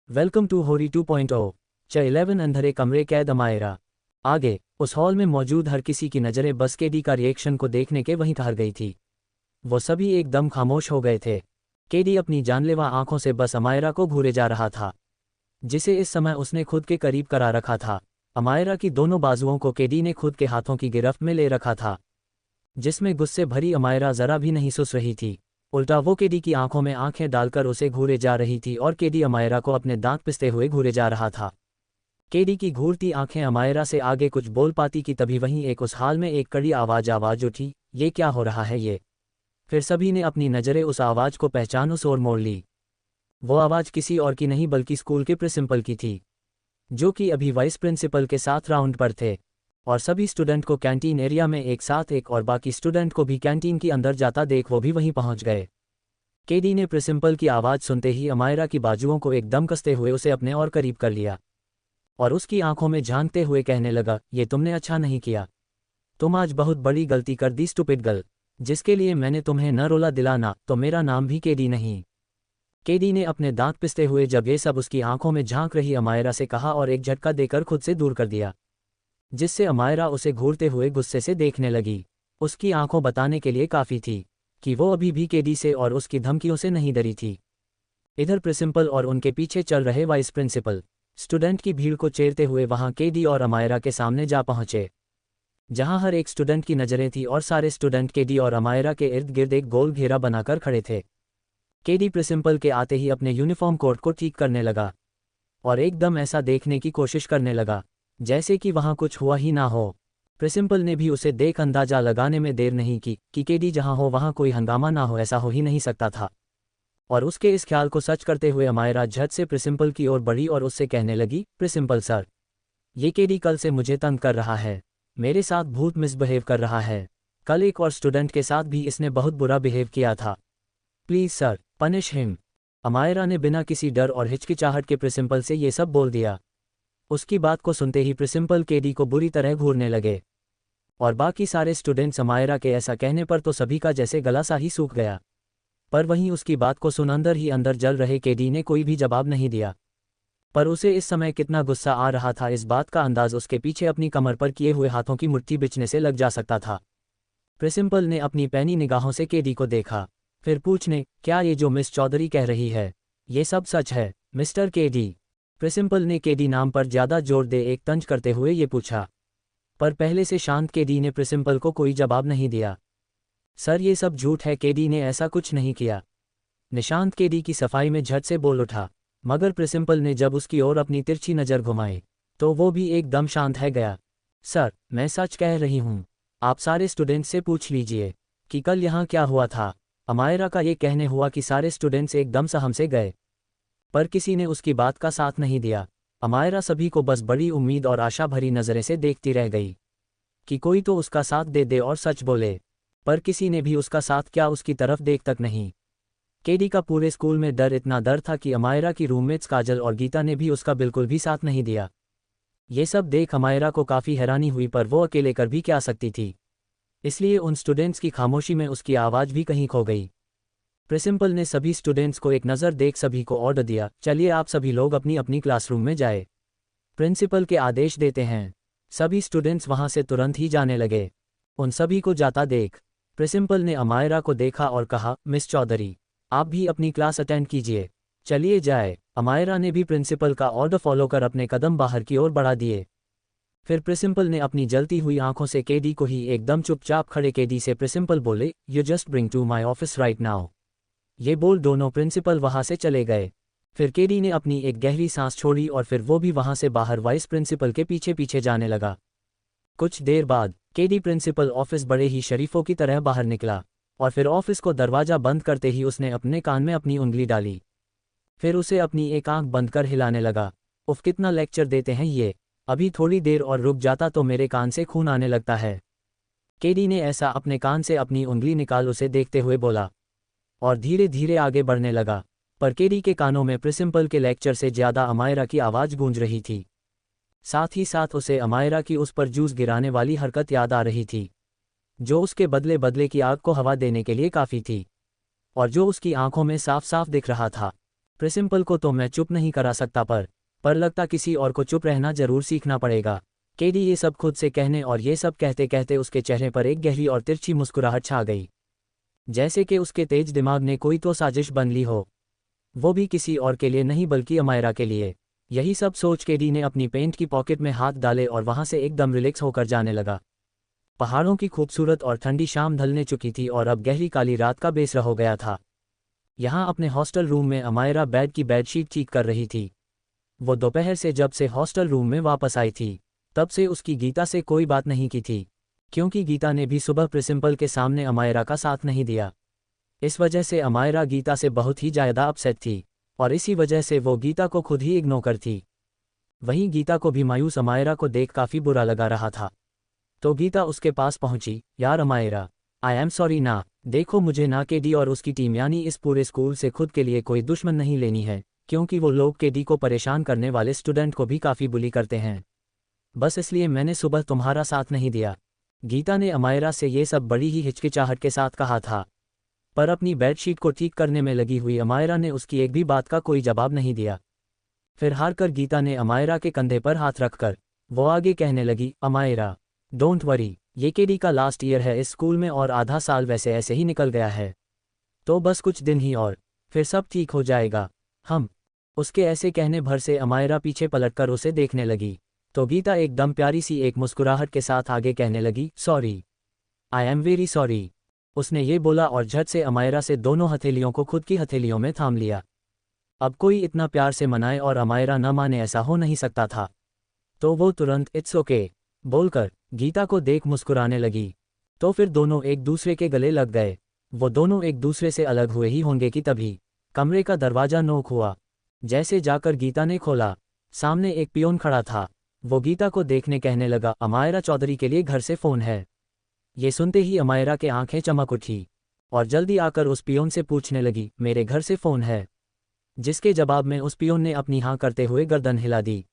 Welcome to होरी 2.0। च 11 अंधेरे कमरे कैद अमायरा। आगे उस हॉल में मौजूद हर किसी की नज़रें बस केडी का रिएक्शन को देखने के वहीं ठहर गई थी। वो सभी एकदम खामोश हो गए थे। केडी अपनी जानलेवा आंखों से बस अमायरा को घूरे जा रहा था, जिसे इस समय उसने खुद के करीब करा रखा था। अमायरा की दोनों बाजुओं को केडी ने खुद के हाथों की गिरफ्त में ले रखा था, जिसमें गुस्से भरी अमायरा जरा भी नहीं सुस रही थी। उल्टा वो केडी की आंखों में आंखें डालकर उसे घूरे जा रही थी और केडी अमायरा को अपने दांत पिसते हुए घूरे जा रहा था। केडी की घूरती आंखें अमायरा से आगे कुछ बोल पाती कि तभी वहीं एक उस हाल में एक कड़ी आवाज उठी, ये क्या हो रहा है ये। फिर सभी ने अपनी नज़रें उस आवाज़ को पहचान उस ओर मोड़ ली। वो आवाज़ किसी और की नहीं बल्कि स्कूल के प्रिंसिपल की थी, जो कि अभी वाइस प्रिंसिपल के साथ राउंड पर थे। और सभी स्टूडेंट को कैंटीन एरिया में एक साथ एक और बाकी स्टूडेंट को भी कैंटीन की अंदर जाता देख वो भी वहीं पहुंच गए। केडी ने प्रिंसिपल की आवाज़ सुनते ही अमायरा की बाजुओं को एकदम कसते हुए उसे अपने और करीब कर लिया और उसकी आंखों में झांकते हुए कहने लगा, ये तुमने अच्छा नहीं किया। तुम आज बहुत बड़ी गलती कर दी स्टूपिड गर्ल, जिसके लिए मैंने तुम्हें न रोला दिलाना तो मेरा नाम भी केडी नहीं। केडी ने अपने दांत पिसते हुए जब ये सब उसकी आंखों में झांक रही अमायरा से कहा और एक झटका देकर खुद से दूर कर दिया, जिससे अमायरा उसे घूरते हुए गुस्से से देखने लगी। उसकी आंखों बताने के लिए काफ़ी थी कि वो अभी भी केडी से और उसकी धमकियों से नहीं डरी थी। इधर प्रिंसिपल और उनके पीछे चल रहे वाइस प्रिंसिपल स्टूडेंट की भीड़ को चीरते हुए वहां केडी और अमायरा के सामने जा पहुंचे, जहां हर एक स्टूडेंट की नज़रें थी और सारे स्टूडेंट केडी और अमायरा के इर्द गिर्द एक गोल घेरा बनाकर खड़े थे। केडी प्रिंसिपल के आते ही अपने यूनिफॉर्म कोट को ठीक करने लगा और एकदम ऐसा देखने की कोशिश करने लगा जैसे कि वहां कुछ हुआ ही ना हो। प्रिंसिपल ने भी उसे देख अंदाजा लगाने में देर नहीं की कि केडी जहां हो वहां कोई हंगामा ना हो, ऐसा हो ही नहीं सकता था। और उसके इस ख्याल को सच करते हुए अमायरा झट से प्रिंसिपल की ओर बढ़ी और उससे कहने लगी, प्रिंसिपल सर, ये केडी कल से मुझे तंग कर रहा है, मेरे साथ बहुत मिसबिहेव कर रहा है। कल एक और स्टूडेंट के साथ भी इसने बहुत बुरा बिहेव किया था। Please sir, punish him. Amayra ने बिना किसी डर और हिचकिचाहट के प्रिंसिपल से ये सब बोल दिया। उसकी बात को सुनते ही प्रिंसिपल केडी को बुरी तरह घूरने लगे और बाकी सारे स्टूडेंट्स अमायरा के ऐसा कहने पर तो सभी का जैसे गला सा ही सूख गया। पर वहीं उसकी बात को सुन अंदर ही अंदर जल रहे केडी ने कोई भी जवाब नहीं दिया। पर उसे इस समय कितना गुस्सा आ रहा था इस बात का अंदाज उसके पीछे अपनी कमर पर किए हुए हाथों की मुट्ठी बिछने से लग जा सकता था। प्रिंसिपल ने अपनी पैनी निगाहों से केडी को देखा, फिर पूछने, क्या ये जो मिस चौधरी कह रही है ये सब सच है मिस्टर केडी? प्रिंसिपल ने केडी नाम पर ज्यादा जोर दे एक तंज करते हुए ये पूछा, पर पहले से शांत केडी ने प्रिंसिपल को कोई जवाब नहीं दिया। सर ये सब झूठ है, केडी ने ऐसा कुछ नहीं किया। निशांत केडी की सफाई में झट से बोल उठा, मगर प्रिंसिपल ने जब उसकी ओर अपनी तिरछी नज़र घुमाई तो वो भी एकदम शांत है गया। सर, मैं सच कह रही हूँ, आप सारे स्टूडेंट्स से पूछ लीजिए कि कल यहाँ क्या हुआ था। अमायरा का ये कहने हुआ कि सारे स्टूडेंट्स एकदम सहम से गए, पर किसी ने उसकी बात का साथ नहीं दिया। अमायरा सभी को बस बड़ी उम्मीद और आशा भरी नज़रें से देखती रह गई कि कोई तो उसका साथ दे दे और सच बोले, पर किसी ने भी उसका साथ क्या उसकी तरफ देख तक नहीं। केडी का पूरे स्कूल में इतना डर था कि अमायरा की रूममेट्स काजल और गीता ने भी उसका बिल्कुल भी साथ नहीं दिया। ये सब देख अमायरा को काफ़ी हैरानी हुई, पर वो अकेले कर भी क्या सकती थी, इसलिए उन स्टूडेंट्स की खामोशी में उसकी आवाज़ भी कहीं खो गई। प्रिंसिपल ने सभी स्टूडेंट्स को एक नज़र देख सभी को ऑर्डर दिया, चलिए आप सभी लोग अपनी अपनी क्लासरूम में जाए, प्रिंसिपल के आदेश देते हैं। सभी स्टूडेंट्स वहां से तुरंत ही जाने लगे। उन सभी को जाता देख प्रिंसिपल ने अमायरा को देखा और कहा, मिस चौधरी, आप भी अपनी क्लास अटेंड कीजिए, चलिए जाए। अमायरा ने भी प्रिंसिपल का ऑर्डर फॉलो कर अपने कदम बाहर की ओर बढ़ा दिए। फिर प्रिंसिपल ने अपनी जलती हुई आंखों से केडी को ही एकदम चुपचाप खड़े केडी से प्रिंसिपल बोले, you just bring to my office right now. ये बोल दोनों प्रिंसिपल वहां से चले गए। फिर केडी ने अपनी एक गहरी सांस छोड़ी और फिर वो भी वहां से बाहर वाइस प्रिंसिपल के पीछे पीछे जाने लगा। कुछ देर बाद केडी प्रिंसिपल ऑफिस बड़े ही शरीफों की तरह बाहर निकला और फिर ऑफिस को दरवाजा बंद करते ही उसने अपने कान में अपनी उंगली डाली। फिर उसे अपनी एक आंख बंद कर हिलाने लगा। उफ, कितना लेक्चर देते हैं ये, अभी थोड़ी देर और रुक जाता तो मेरे कान से खून आने लगता है। केडी ने ऐसा अपने कान से अपनी उंगली निकाल उसे देखते हुए बोला और धीरे धीरे आगे बढ़ने लगा। पर केडी के कानों में प्रिंसिपल के लेक्चर से ज्यादा अमायरा की आवाज़ गूंज रही थी। साथ ही साथ उसे अमायरा की उस पर जूस गिराने वाली हरकत याद आ रही थी, जो उसके बदले बदले की आग को हवा देने के लिए काफ़ी थी और जो उसकी आंखों में साफ साफ दिख रहा था। प्रिंसिपल को तो मैं चुप नहीं करा सकता, पर लगता किसी और को चुप रहना जरूर सीखना पड़ेगा। केडी ये सब खुद से कहने और ये सब कहते कहते उसके चेहरे पर एक गहरी और तिरछी मुस्कुराहट छा गई, जैसे कि उसके तेज दिमाग ने कोई तो साजिश बन ली हो, वो भी किसी और के लिए नहीं बल्कि अमायरा के लिए। यही सब सोच केडी ने अपनी पेंट की पॉकेट में हाथ डाले और वहां से एकदम रिलैक्स होकर जाने लगा। पहाड़ों की खूबसूरत और ठंडी शाम ढलने चुकी थी और अब गहरी काली रात का बेसरा हो गया था। यहाँ अपने हॉस्टल रूम में अमायरा बेड की बेडशीट ठीक कर रही थी। वो दोपहर से जब से हॉस्टल रूम में वापस आई थी तब से उसकी गीता से कोई बात नहीं की थी, क्योंकि गीता ने भी सुबह प्रिंसिपल के सामने अमायरा का साथ नहीं दिया। इस वजह से अमायरा गीता से बहुत ही ज़्यादा अपसेट थी और इसी वजह से वो गीता को खुद ही इग्नोर करती। वहीं गीता को भी मायूस अमायरा को देख काफ़ी बुरा लगा रहा था। तो गीता उसके पास पहुंची। यार अमायरा, आई एम सॉरी ना, देखो मुझे ना केडी और उसकी टीम यानी इस पूरे स्कूल से खुद के लिए कोई दुश्मन नहीं लेनी है, क्योंकि वो लोग केडी को परेशान करने वाले स्टूडेंट को भी काफ़ी बुली करते हैं। बस इसलिए मैंने सुबह तुम्हारा साथ नहीं दिया। गीता ने अमायरा से ये सब बड़ी ही हिचकिचाहट के साथ कहा था, पर अपनी बेडशीट को ठीक करने में लगी हुई अमायरा ने उसकी एक भी बात का कोई जवाब नहीं दिया। फिर हार कर गीता ने अमायरा के कंधे पर हाथ रखकर वो आगे कहने लगी, अमायरा डोंट वरी, ये केडी का लास्ट ईयर है इस स्कूल में और आधा साल वैसे ऐसे ही निकल गया है, तो बस कुछ दिन ही और फिर सब ठीक हो जाएगा। हम उसके ऐसे कहने भर से अमायरा पीछे पलटकर उसे देखने लगी, तो गीता एकदम प्यारी सी एक मुस्कुराहट के साथ आगे कहने लगी, sorry, I am very sorry. उसने ये बोला और झट से अमायरा से दोनों हथेलियों को खुद की हथेलियों में थाम लिया। अब कोई इतना प्यार से मनाए और अमायरा न माने ऐसा हो नहीं सकता था, तो वो तुरंत इट्स ओके बोलकर गीता को देख मुस्कुराने लगी। तो फिर दोनों एक दूसरे के गले लग गए। वो दोनों एक दूसरे से अलग हुए ही होंगे कि तभी कमरे का दरवाज़ा नोक हुआ। जैसे जाकर गीता ने खोला, सामने एक पियोन खड़ा था। वो गीता को देखने कहने लगा, अमायरा चौधरी के लिए घर से फ़ोन है। ये सुनते ही अमायरा के आंखें चमक उठी और जल्दी आकर उस पियोन से पूछने लगी, मेरे घर से फ़ोन है? जिसके जवाब में उस पियोन ने अपनी हाँ करते हुए गर्दन हिला दी।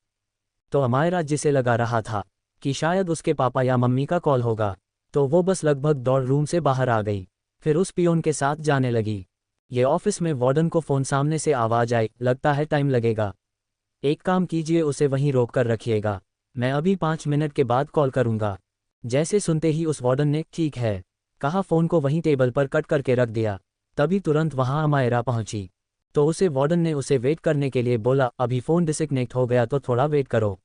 तो अमायरा जिसे लगा रहा था कि शायद उसके पापा या मम्मी का कॉल होगा, तो वो बस लगभग दौड़ रूम से बाहर आ गई। फिर उस पियोन के साथ जाने लगी। ये ऑफिस में वार्डन को फ़ोन सामने से आवाज़ आई, लगता है टाइम लगेगा, एक काम कीजिए उसे वहीं रोक कर रखिएगा, मैं अभी 5 मिनट के बाद कॉल करूँगा। जैसे सुनते ही उस वार्डन ने ठीक है कहा, फ़ोन को वहीं टेबल पर कट करके रख दिया। तभी तुरंत वहाँ अमायरा पहुँची, तो उसे वार्डन ने उसे वेट करने के लिए बोला, अभी फ़ोन डिस्कनेक्ट हो गया तो थोड़ा वेट करो,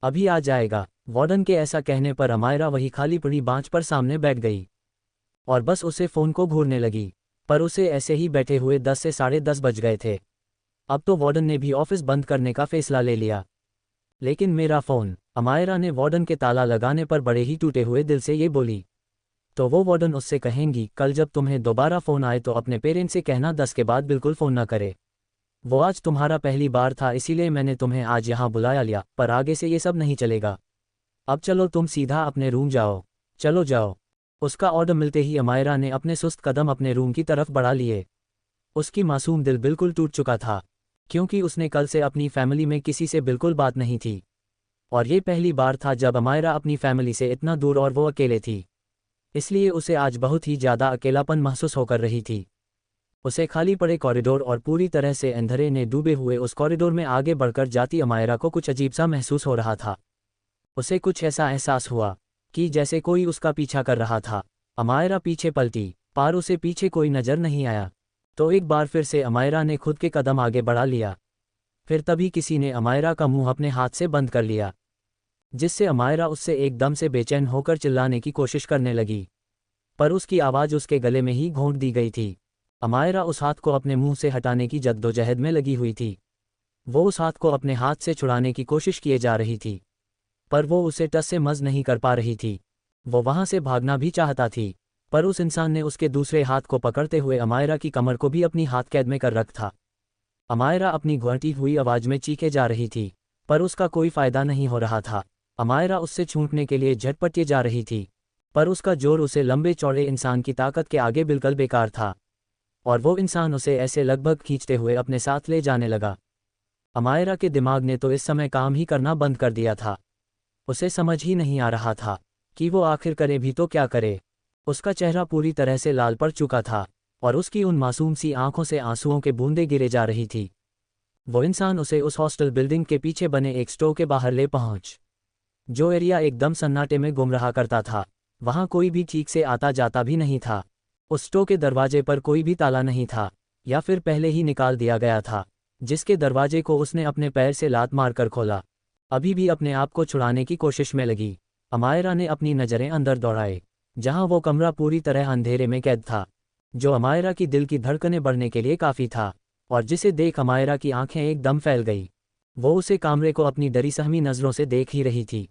अभी आ जाएगा। वार्डन के ऐसा कहने पर अमायरा वही खाली पड़ी बांच पर सामने बैठ गई और बस उसे फ़ोन को घूरने लगी। पर उसे ऐसे ही बैठे हुए 10 से 10:30 बज गए थे। अब तो वार्डन ने भी ऑफिस बंद करने का फैसला ले लिया। लेकिन मेरा फ़ोन, अमायरा ने वार्डन के ताला लगाने पर बड़े ही टूटे हुए दिल से ये बोली। तो वो वार्डन उससे कहेंगी, कल जब तुम्हें दोबारा फ़ोन आए तो अपने पेरेंट्स से कहना 10 के बाद बिल्कुल फ़ोन ना करे। वो आज तुम्हारा पहली बार था इसीलिए मैंने तुम्हें आज यहाँ बुलाया लिया, पर आगे से ये सब नहीं चलेगा। अब चलो तुम सीधा अपने रूम जाओ, चलो जाओ। उसका ऑर्डर मिलते ही अमायरा ने अपने सुस्त कदम अपने रूम की तरफ बढ़ा लिए। उसकी मासूम दिल बिल्कुल टूट चुका था, क्योंकि उसने कल से अपनी फैमिली में किसी से बिल्कुल बात नहीं थी और ये पहली बार था जब अमायरा अपनी फैमिली से इतना दूर और वो अकेले थी। इसलिए उसे आज बहुत ही ज़्यादा अकेलापन महसूस होकर रही थी। उसे खाली पड़े कॉरिडोर और पूरी तरह से अंधेरे ने डूबे हुए उस कॉरिडोर में आगे बढ़कर जाती अमायरा को कुछ अजीब सा महसूस हो रहा था। उसे कुछ ऐसा एहसास हुआ कि जैसे कोई उसका पीछा कर रहा था। अमायरा पीछे पलटी, पर उसे पीछे कोई नज़र नहीं आया। तो एक बार फिर से अमायरा ने खुद के कदम आगे बढ़ा लिया। फिर तभी किसी ने अमायरा का मुंह अपने हाथ से बंद कर लिया, जिससे अमायरा उससे एकदम से बेचैन होकर चिल्लाने की कोशिश करने लगी, पर उसकी आवाज़ उसके गले में ही घोंट दी गई थी। अमायरा उस हाथ को अपने मुंह से हटाने की जद्दोजहद में लगी हुई थी। वो उस हाथ को अपने हाथ से छुड़ाने की कोशिश किए जा रही थी, पर वो उसे टस से मस नहीं कर पा रही थी। वो वहाँ से भागना भी चाहता थी, पर उस इंसान ने उसके दूसरे हाथ को पकड़ते हुए अमायरा की कमर को भी अपनी हाथ कैद में कर रख था। अमायरा अपनी घुटती हुई आवाज़ में चीखे जा रही थी, पर उसका कोई फ़ायदा नहीं हो रहा था। अमायरा उससे छूटने के लिए झटपटे जा रही थी, पर उसका जोर उसे लंबे चौड़े इंसान की ताकत के आगे बिल्कुल बेकार था, और वो इंसान उसे ऐसे लगभग खींचते हुए अपने साथ ले जाने लगा। अमायरा के दिमाग ने तो इस समय काम ही करना बंद कर दिया था। उसे समझ ही नहीं आ रहा था कि वो आखिर करे भी तो क्या करे। उसका चेहरा पूरी तरह से लाल पड़ चुका था और उसकी उन मासूम सी आंखों से आंसुओं के बूंदे गिरे जा रही थी। वो इंसान उसे उस हॉस्टल बिल्डिंग के पीछे बने एक स्टोर के बाहर ले पहुंच, जो एरिया एकदम सन्नाटे में गुम रहा करता था। वहां कोई भी ठीक से आता जाता भी नहीं था। उस स्टोर के दरवाजे पर कोई भी ताला नहीं था, या फिर पहले ही निकाल दिया गया था, जिसके दरवाजे को उसने अपने पैर से लात मारकर खोला। अभी भी अपने आप को छुड़ाने की कोशिश में लगी, अमायरा ने अपनी नज़रें अंदर दौड़ाए, जहां वो कमरा पूरी तरह अंधेरे में कैद था, जो अमायरा की दिल की धड़कनें बढ़ने के लिए काफ़ी था, और जिसे देख अमायरा की आंखें एकदम फैल गई। वो उसे कमरे को अपनी डरी सहमी नज़रों से देख ही रही थी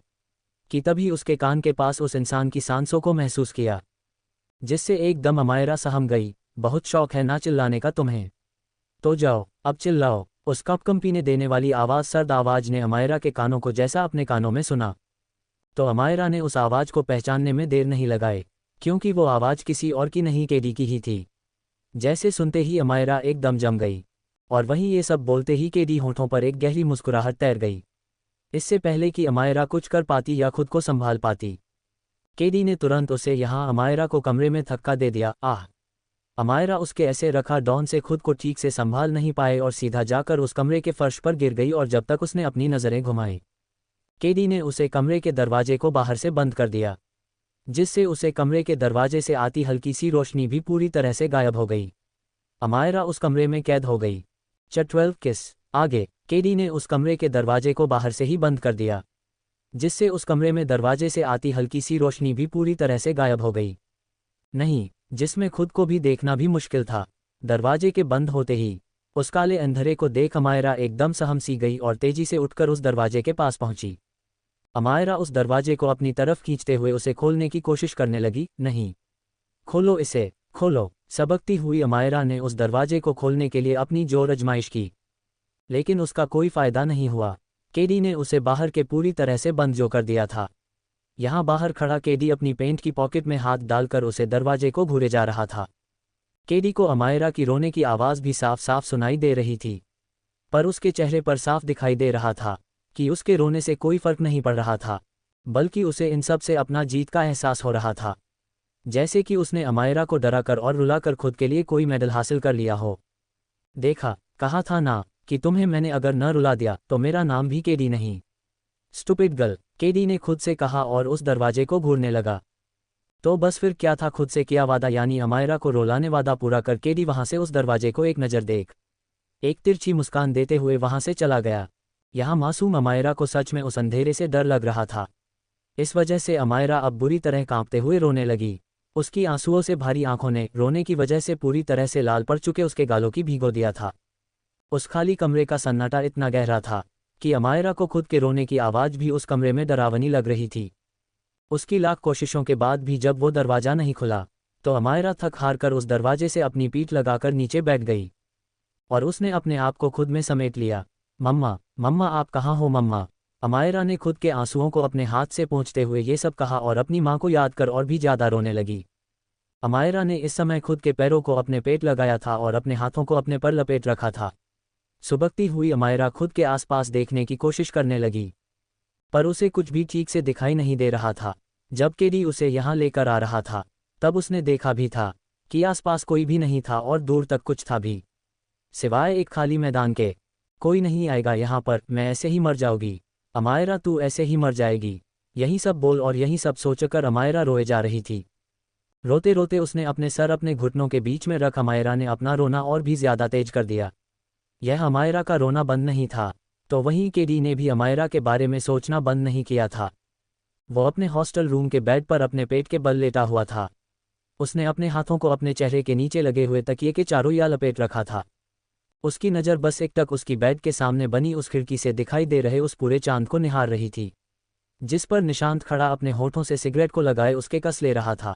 कि तभी उसके कान के पास उस इंसान की सांसों को महसूस किया, जिससे एकदम अमायरा सहम गई। बहुत शौक है ना चिल्लाने का तुम्हें? तो जाओ, अब चिल्लाओ। उस कंपनी देने वाली आवाज़, सर्द आवाज़ ने अमायरा के कानों को जैसा अपने कानों में सुना, तो अमायरा ने उस आवाज़ को पहचानने में देर नहीं लगाई, क्योंकि वो आवाज़ किसी और की नहीं, केडी की ही थी। जैसे सुनते ही अमायरा एकदम जम गई, और वहीं ये सब बोलते ही केडी होठों पर एक गहरी मुस्कुराहट तैर गई। इससे पहले कि अमायरा कुछ कर पाती या खुद को संभाल पाती, केडी ने तुरंत उसे यहाँ अमायरा को कमरे में धक्का दे दिया। आह! अमायरा उसके ऐसे रखा डॉन से खुद को ठीक से संभाल नहीं पाए और सीधा जाकर उस कमरे के फर्श पर गिर गई, और जब तक उसने अपनी नज़रें घुमाई, केडी ने उसे कमरे के दरवाजे को बाहर से बंद कर दिया, जिससे उसे कमरे के दरवाजे से आती हल्की सी रोशनी भी पूरी तरह से गायब हो गई। अमायरा उस कमरे में कैद हो गई। 12 किस आगे केडी ने उस कमरे के दरवाजे को बाहर से ही बंद कर दिया, जिससे उस कमरे में दरवाजे से आती हल्की सी रोशनी भी पूरी तरह से गायब हो गई, नहीं, जिसमें खुद को भी देखना भी मुश्किल था। दरवाजे के बंद होते ही उस काले अंधेरे को देख अमायरा एकदम सहम सी गई और तेजी से उठकर उस दरवाजे के पास पहुंची। अमायरा उस दरवाजे को अपनी तरफ खींचते हुए उसे खोलने की कोशिश करने लगी। नहीं, खोलो इसे, खोलो। सबकती हुई अमायरा ने उस दरवाजे को खोलने के लिए अपनी जोर आजमाइश की, लेकिन उसका कोई फायदा नहीं हुआ। केडी ने उसे बाहर के पूरी तरह से बंद जो कर दिया था। यहाँ बाहर खड़ा केडी अपनी पेंट की पॉकेट में हाथ डालकर उसे दरवाजे को घूरे जा रहा था। केडी को अमायरा की रोने की आवाज़ भी साफ साफ सुनाई दे रही थी, पर उसके चेहरे पर साफ दिखाई दे रहा था कि उसके रोने से कोई फर्क नहीं पड़ रहा था, बल्कि उसे इन सब से अपना जीत का एहसास हो रहा था, जैसे कि उसने अमायरा को डराकर और रुलाकर खुद के लिए कोई मेडल हासिल कर लिया हो। देखा, कहा था ना कि तुम्हें मैंने अगर न रुला दिया तो मेरा नाम भी केडी नहीं। स्टूपिड गर्ल, केडी ने खुद से कहा और उस दरवाजे को घूरने लगा। तो बस फिर क्या था खुद से किया वादा, यानी अमायरा को रुलाने वादा पूरा कर केडी वहां से उस दरवाजे को एक नज़र देख एक तिरछी मुस्कान देते हुए वहां से चला गया। यहाँ मासूम अमायरा को सच में उस अंधेरे से डर लग रहा था। इस वजह से अमायरा अब बुरी तरह कांपते हुए रोने लगी। उसकी आंसुओं से भारी आंखों ने रोने की वजह से पूरी तरह से लाल पड़ चुके उसके गालों की भिगो दिया था। उस खाली कमरे का सन्नाटा इतना गहरा था कि अमायरा को खुद के रोने की आवाज़ भी उस कमरे में डरावनी लग रही थी। उसकी लाख कोशिशों के बाद भी जब वो दरवाज़ा नहीं खुला, तो अमायरा थक हार कर उस दरवाजे से अपनी पीठ लगाकर नीचे बैठ गई, और उसने अपने आप को खुद में समेट लिया। मम्मा, मम्मा आप कहाँ हो मम्मा? अमायरा ने खुद के आंसुओं को अपने हाथ से पोंछते हुए ये सब कहा और अपनी माँ को याद कर और भी ज़्यादा रोने लगी। अमायरा ने इस समय खुद के पैरों को अपने पेट लगाया था और अपने हाथों को अपने पर लपेट रखा था। सुबकती हुई अमायरा खुद के आसपास देखने की कोशिश करने लगी, पर उसे कुछ भी ठीक से दिखाई नहीं दे रहा था। जब केडी उसे यहाँ लेकर आ रहा था, तब उसने देखा भी था कि आसपास कोई भी नहीं था और दूर तक कुछ था भी, सिवाय एक खाली मैदान के। कोई नहीं आएगा यहाँ पर, मैं ऐसे ही मर जाऊंगी। अमायरा तू ऐसे ही मर जाएगी। यही सब बोल और यही सब सोचकर अमायरा रोए जा रही थी। रोते रोते उसने अपने सर अपने घुटनों के बीच में रख अमायरा ने अपना रोना और भी ज़्यादा तेज कर दिया। यह अमायरा का रोना बंद नहीं था, तो वहीं केडी ने भी अमायरा के बारे में सोचना बंद नहीं किया था। वो अपने हॉस्टल रूम के बेड पर अपने पेट के बल लेटा हुआ था। उसने अपने हाथों को अपने चेहरे के नीचे लगे हुए तकिए के चारों या लपेट रखा था। उसकी नज़र बस एकटक उसकी बेड के सामने बनी उस खिड़की से दिखाई दे रहे उस पूरे चांद को निहार रही थी, जिस पर निशांत खड़ा अपने होठों से सिगरेट को लगाए उसके कस ले रहा था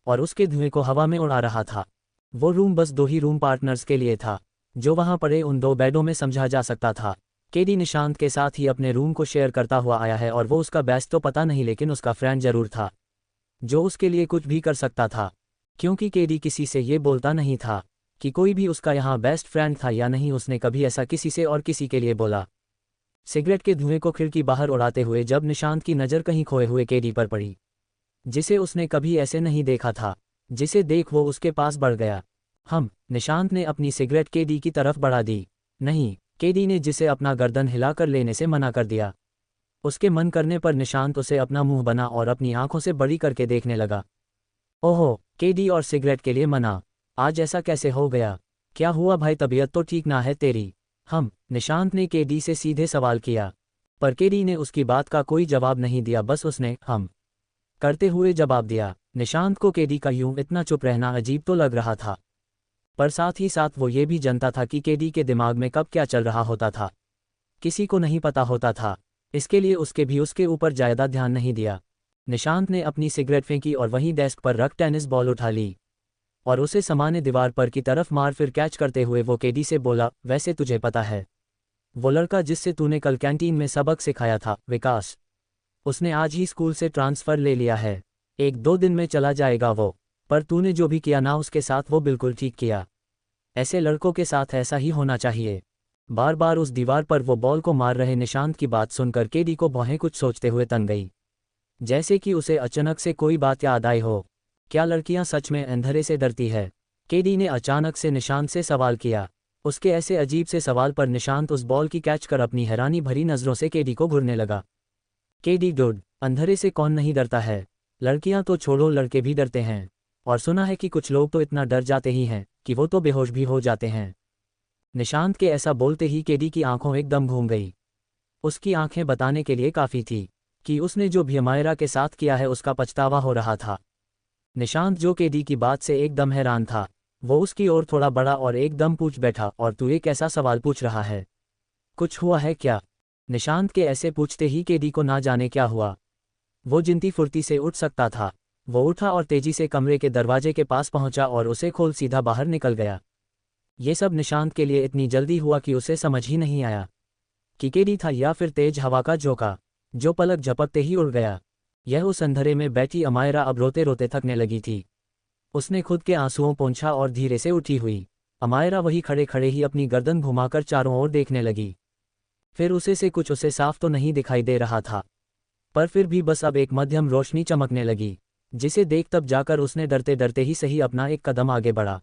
और उसके धुएं को हवा में उड़ा रहा था। वो रूम बस 2 ही रूम पार्टनर्स के लिए था, जो वहां पड़े उन 2 बेडों में समझा जा सकता था। केडी निशांत के साथ ही अपने रूम को शेयर करता हुआ आया है, और वो उसका बेस्ट तो पता नहीं लेकिन उसका फ्रेंड जरूर था, जो उसके लिए कुछ भी कर सकता था, क्योंकि केडी किसी से ये बोलता नहीं था कि कोई भी उसका यहाँ बेस्ट फ्रेंड था या नहीं। उसने कभी ऐसा किसी से और किसी के लिए बोला। सिगरेट के धुएं को खिड़की बाहर उड़ाते हुए जब निशांत की नज़र कहीं खोए हुए केडी पर पड़ी, जिसे उसने कभी ऐसे नहीं देखा था, जिसे देख वो उसके पास बढ़ गया। निशांत ने अपनी सिगरेट केडी की तरफ बढ़ा दी। नहीं, केडी ने जिसे अपना गर्दन हिलाकर लेने से मना कर दिया। उसके मन करने पर निशांत उसे अपना मुंह बना और अपनी आंखों से बड़ी करके देखने लगा। ओहो, केडी और सिगरेट के लिए मना, आज ऐसा कैसे हो गया? क्या हुआ भाई, तबीयत तो ठीक ना है तेरी? निशांत ने केडी से सीधे सवाल किया, पर केडी ने उसकी बात का कोई जवाब नहीं दिया, बस उसने करते हुए जवाब दिया। निशांत को केडी का यूं इतना चुप रहना अजीब तो लग रहा था, पर साथ ही साथ वो ये भी जानता था कि केडी के दिमाग में कब क्या चल रहा होता था, किसी को नहीं पता होता था। इसके लिए उसके ऊपर ज़्यादा ध्यान नहीं दिया। निशांत ने अपनी सिगरेट फेंकी और वहीं डेस्क पर रख टेनिस बॉल उठा ली और उसे सामान्य दीवार पर की तरफ मार, फिर कैच करते हुए वो केडी से बोला, वैसे तुझे पता है वो लड़का जिससे तूने कल कैंटीन में सबक सिखाया था, विकास, उसने आज ही स्कूल से ट्रांसफ़र ले लिया है। 1-2 दिन में चला जाएगा वो। पर तूने जो भी किया ना उसके साथ, वो बिल्कुल ठीक किया। ऐसे लड़कों के साथ ऐसा ही होना चाहिए। बार बार उस दीवार पर वो बॉल को मार रहे निशांत की बात सुनकर केडी को भौहें कुछ सोचते हुए तन गई, जैसे कि उसे अचानक से कोई बात याद आई हो। क्या लड़कियां सच में अंधेरे से डरती है? केडी ने अचानक से निशांत से सवाल किया। उसके ऐसे अजीब से सवाल पर निशांत उस बॉल की कैच कर अपनी हैरानी भरी नज़रों से केडी को घूरने लगा। केडी डूड, अंधेरे से कौन नहीं डरता है? लड़कियां तो छोड़ो, लड़के भी डरते हैं, और सुना है कि कुछ लोग तो इतना डर जाते ही हैं कि वो तो बेहोश भी हो जाते हैं। निशांत के ऐसा बोलते ही केडी की आंखों एकदम घूम गई। उसकी आंखें बताने के लिए काफ़ी थी कि उसने जो भी अमायरा के साथ किया है उसका पछतावा हो रहा था। निशांत, जो केडी की बात से एकदम हैरान था, वो उसकी ओर थोड़ा बड़ा और एकदम पूछ बैठा, और तू एक ऐसा सवाल पूछ रहा है? कुछ हुआ है क्या? निशांत के ऐसे पूछते ही केडी को ना जाने क्या हुआ। वो जिंती फुर्ती से उठ सकता था। वो उठा और तेजी से कमरे के दरवाजे के पास पहुंचा और उसे खोल सीधा बाहर निकल गया। ये सब निशांत के लिए इतनी जल्दी हुआ कि उसे समझ ही नहीं आया कि केडी था या फिर तेज हवा का झोंका जो पलक झपकते ही उड़ गया। यह उस अंधेरे में बैठी अमायरा अब रोते रोते थकने लगी थी। उसने खुद के आंसुओं पोंछा और धीरे से उठी हुई अमायरा वही खड़े खड़े ही अपनी गर्दन घुमाकर चारों ओर देखने लगी। फिर उसे से कुछ उसे साफ तो नहीं दिखाई दे रहा था, पर फिर भी बस अब एक मध्यम रोशनी चमकने लगी, जिसे देख तब जाकर उसने डरते डरते ही सही अपना एक कदम आगे बढ़ा।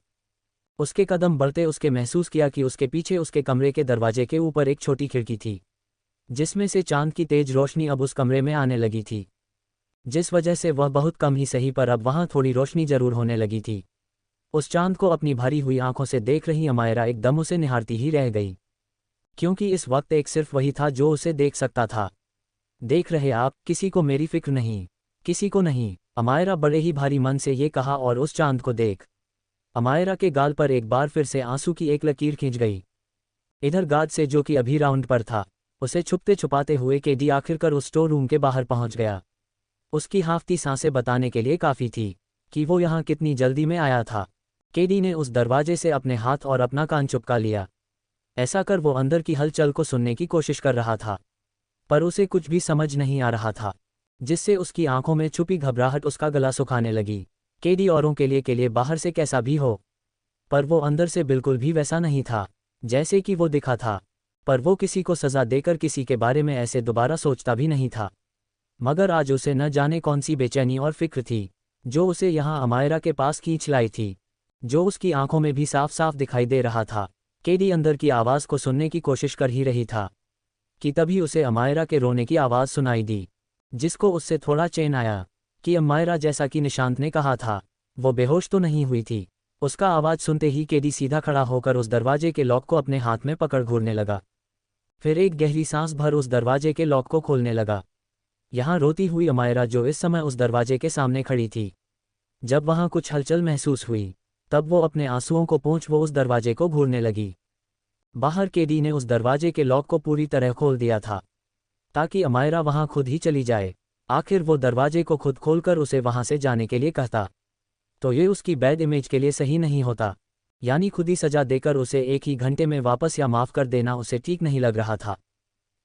उसके कदम बढ़ते उसके महसूस किया कि उसके पीछे उसके कमरे के दरवाजे के ऊपर एक छोटी खिड़की थी, जिसमें से चांद की तेज रोशनी अब उस कमरे में आने लगी थी, जिस वजह से वह बहुत कम ही सही पर अब वहां थोड़ी रोशनी जरूर होने लगी थी। उस चांद को अपनी भरी हुई आंखों से देख रही अमायरा एकदम उसे निहारती ही रह गई, क्योंकि इस वक्त एक सिर्फ वही था जो उसे देख सकता था। देख रहे आप, किसी को मेरी फिक्र नहीं, किसी को नहीं, अमायरा बड़े ही भारी मन से ये कहा और उस चांद को देख अमायरा के गाल पर एक बार फिर से आंसू की एक लकीर खींच गई। इधर गार्ड से, जो कि अभी राउंड पर था, उसे छुपते छुपाते हुए केडी आखिरकार उस स्टोर रूम के बाहर पहुंच गया। उसकी हाफती सांसें बताने के लिए काफ़ी थी कि वो यहाँ कितनी जल्दी में आया था। केडी ने उस दरवाजे से अपने हाथ और अपना कान चिपका लिया। ऐसा कर वो अंदर की हलचल को सुनने की कोशिश कर रहा था, पर उसे कुछ भी समझ नहीं आ रहा था, जिससे उसकी आंखों में छुपी घबराहट उसका गला सुखाने लगी। केडी औरों के लिए बाहर से कैसा भी हो, पर वो अंदर से बिल्कुल भी वैसा नहीं था जैसे कि वो दिखा था। पर वो किसी को सज़ा देकर किसी के बारे में ऐसे दोबारा सोचता भी नहीं था। मगर आज उसे न जाने कौन सी बेचैनी और फिक्र थी जो उसे यहाँ अमायरा के पास खींच लाई थी, जो उसकी आंखों में भी साफ साफ दिखाई दे रहा था। केडी अंदर की आवाज़ को सुनने की कोशिश कर ही रही था कि तभी उसे अमायरा के रोने की आवाज़ सुनाई दी, जिसको उससे थोड़ा चैन आया कि अमायरा, जैसा कि निशांत ने कहा था, वो बेहोश तो नहीं हुई थी। उसका आवाज़ सुनते ही केडी सीधा खड़ा होकर उस दरवाजे के लॉक को अपने हाथ में पकड़ घूरने लगा। फिर एक गहरी सांस भर उस दरवाजे के लॉक को खोलने लगा। यहाँ रोती हुई अमायरा, जो इस समय उस दरवाजे के सामने खड़ी थी, जब वहाँ कुछ हलचल महसूस हुई तब वो अपने आंसुओं को पोंछ वो उस दरवाजे को घूरने लगी। बाहर केडी ने उस दरवाजे के लॉक को पूरी तरह खोल दिया था ताकि अमायरा वहाँ खुद ही चली जाए। आखिर वो दरवाजे को खुद खोलकर उसे वहाँ से जाने के लिए कहता तो ये उसकी बैड इमेज के लिए सही नहीं होता, यानी खुद ही सजा देकर उसे एक ही घंटे में वापस या माफ़ कर देना उसे ठीक नहीं लग रहा था।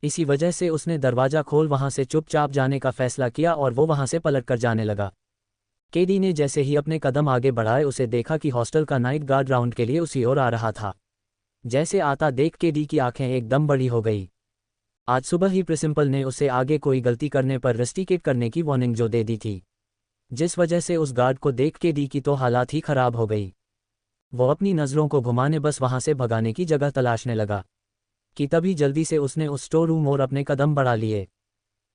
इसी वजह से उसने दरवाज़ा खोल वहाँ से चुपचाप जाने का फैसला किया और वो वहाँ से पलट कर जाने लगा। केडी ने जैसे ही अपने कदम आगे बढ़ाए उसे देखा कि हॉस्टल का नाइट गार्ड राउंड के लिए उसी ओर आ रहा था। जैसे आता देख केडी की आंखें एकदम बड़ी हो गई। आज सुबह ही प्रिंसिपल ने उसे आगे कोई गलती करने पर रस्टिकेट करने की वार्निंग जो दे दी थी, जिस वजह से उस गार्ड को देख केडी की तो हालात ही खराब हो गई। वो अपनी नज़रों को घुमाने बस वहाँ से भगाने की जगह तलाशने लगा। कि तभी जल्दी से उसने उस स्टोर रूम और अपने कदम बढ़ा लिए,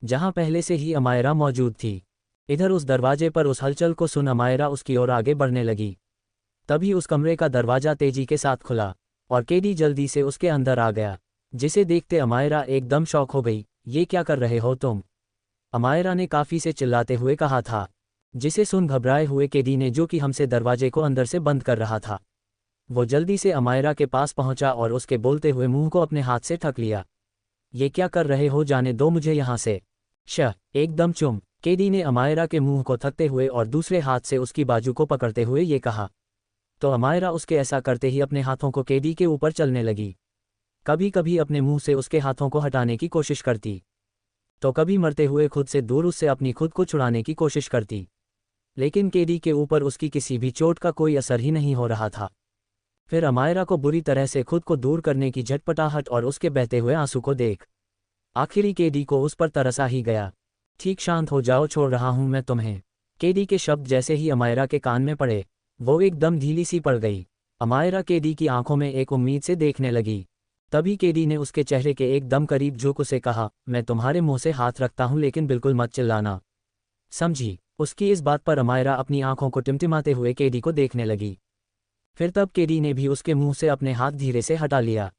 जहां पहले से ही अमायरा मौजूद थी। इधर उस दरवाजे पर उस हलचल को सुन अमायरा उसकी ओर आगे बढ़ने लगी। तभी उस कमरे का दरवाजा तेजी के साथ खुला और केडी जल्दी से उसके अंदर आ गया, जिसे देखते अमायरा एकदम शॉक हो गई। ये क्या कर रहे हो तुम? अमायरा ने काफी से चिल्लाते हुए कहा था, जिसे सुन घबराए हुए केडी ने, जो कि हमसे दरवाजे को अंदर से बंद कर रहा था, वो जल्दी से अमायरा के पास पहुंचा और उसके बोलते हुए मुंह को अपने हाथ से ढक लिया। ये क्या कर रहे हो? जाने दो मुझे यहाँ से। एकदम चुम। केडी ने अमायरा के मुंह को थकते हुए और दूसरे हाथ से उसकी बाजू को पकड़ते हुए ये कहा। तो अमायरा उसके ऐसा करते ही अपने हाथों को केडी के ऊपर चलने लगी। कभी कभी अपने मुंह से उसके हाथों को हटाने की कोशिश करती, तो कभी मरते हुए खुद से दूर उससे अपनी खुद को छुड़ाने की कोशिश करती, लेकिन केडी के ऊपर उसकी किसी भी चोट का कोई असर ही नहीं हो रहा था। फिर अमायरा को बुरी तरह से खुद को दूर करने की झटपटाहट और उसके बहते हुए आंसू को देख आखिरी केडी को उस पर तरस आ ही गया। ठीक, शांत हो जाओ, छोड़ रहा हूं मैं तुम्हें। केडी के शब्द जैसे ही अमायरा के कान में पड़े, वो एकदम ढीली सी पड़ गई। अमायरा केडी की आंखों में एक उम्मीद से देखने लगी। तभी केडी ने उसके चेहरे के एकदम करीब झुक उसे कहा, मैं तुम्हारे मुंह से हाथ रखता हूं, लेकिन बिल्कुल मत चिल्लाना, समझी? उसकी इस बात पर अमायरा अपनी आंखों को टिमटिमाते हुए केडी को देखने लगी। फिर तब केडी ने भी उसके मुंह से अपने हाथ धीरे से हटा लिया।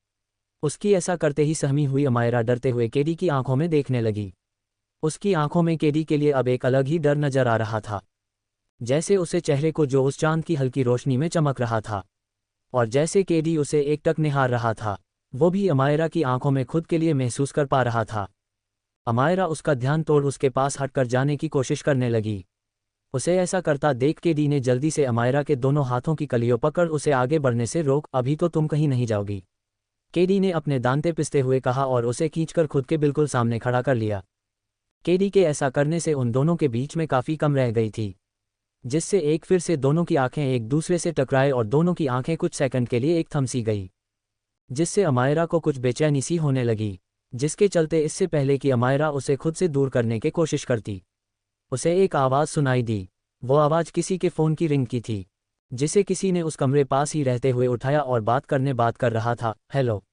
उसकी ऐसा करते ही सहमी हुई अमायरा डरते हुए केडी की आंखों में देखने लगी। उसकी आंखों में केडी के लिए अब एक अलग ही डर नजर आ रहा था, जैसे उसे चेहरे को जो उस चांद की हल्की रोशनी में चमक रहा था, और जैसे केडी उसे एकटक निहार रहा था, वो भी अमायरा की आंखों में खुद के लिए महसूस कर पा रहा था। अमायरा उसका ध्यान तोड़ उसके पास हटकर जाने की कोशिश करने लगी। उसे ऐसा करता देख केडी ने जल्दी से अमायरा के दोनों हाथों की कलियों पकड़ उसे आगे बढ़ने से रोक। अभी तो तुम कहीं नहीं जाओगी, केडी ने अपने दांते पिसते हुए कहा और उसे खींचकर खुद के बिल्कुल सामने खड़ा कर लिया। केडी के ऐसा करने से उन दोनों के बीच में काफी कम रह गई थी, जिससे एक फिर से दोनों की आंखें एक दूसरे से टकराए और दोनों की आंखें कुछ सेकंड के लिए एक थम सी गई, जिससे अमायरा को कुछ बेचैनी सी होने लगी, जिसके चलते इससे पहले कि अमायरा उसे खुद से दूर करने की कोशिश करती, उसे एक आवाज़ सुनाई दी। वो आवाज़ किसी के फ़ोन की रिंग की थी, जिसे किसी ने उस कमरे पास ही रहते हुए उठाया और बात कर रहा था। हेलो,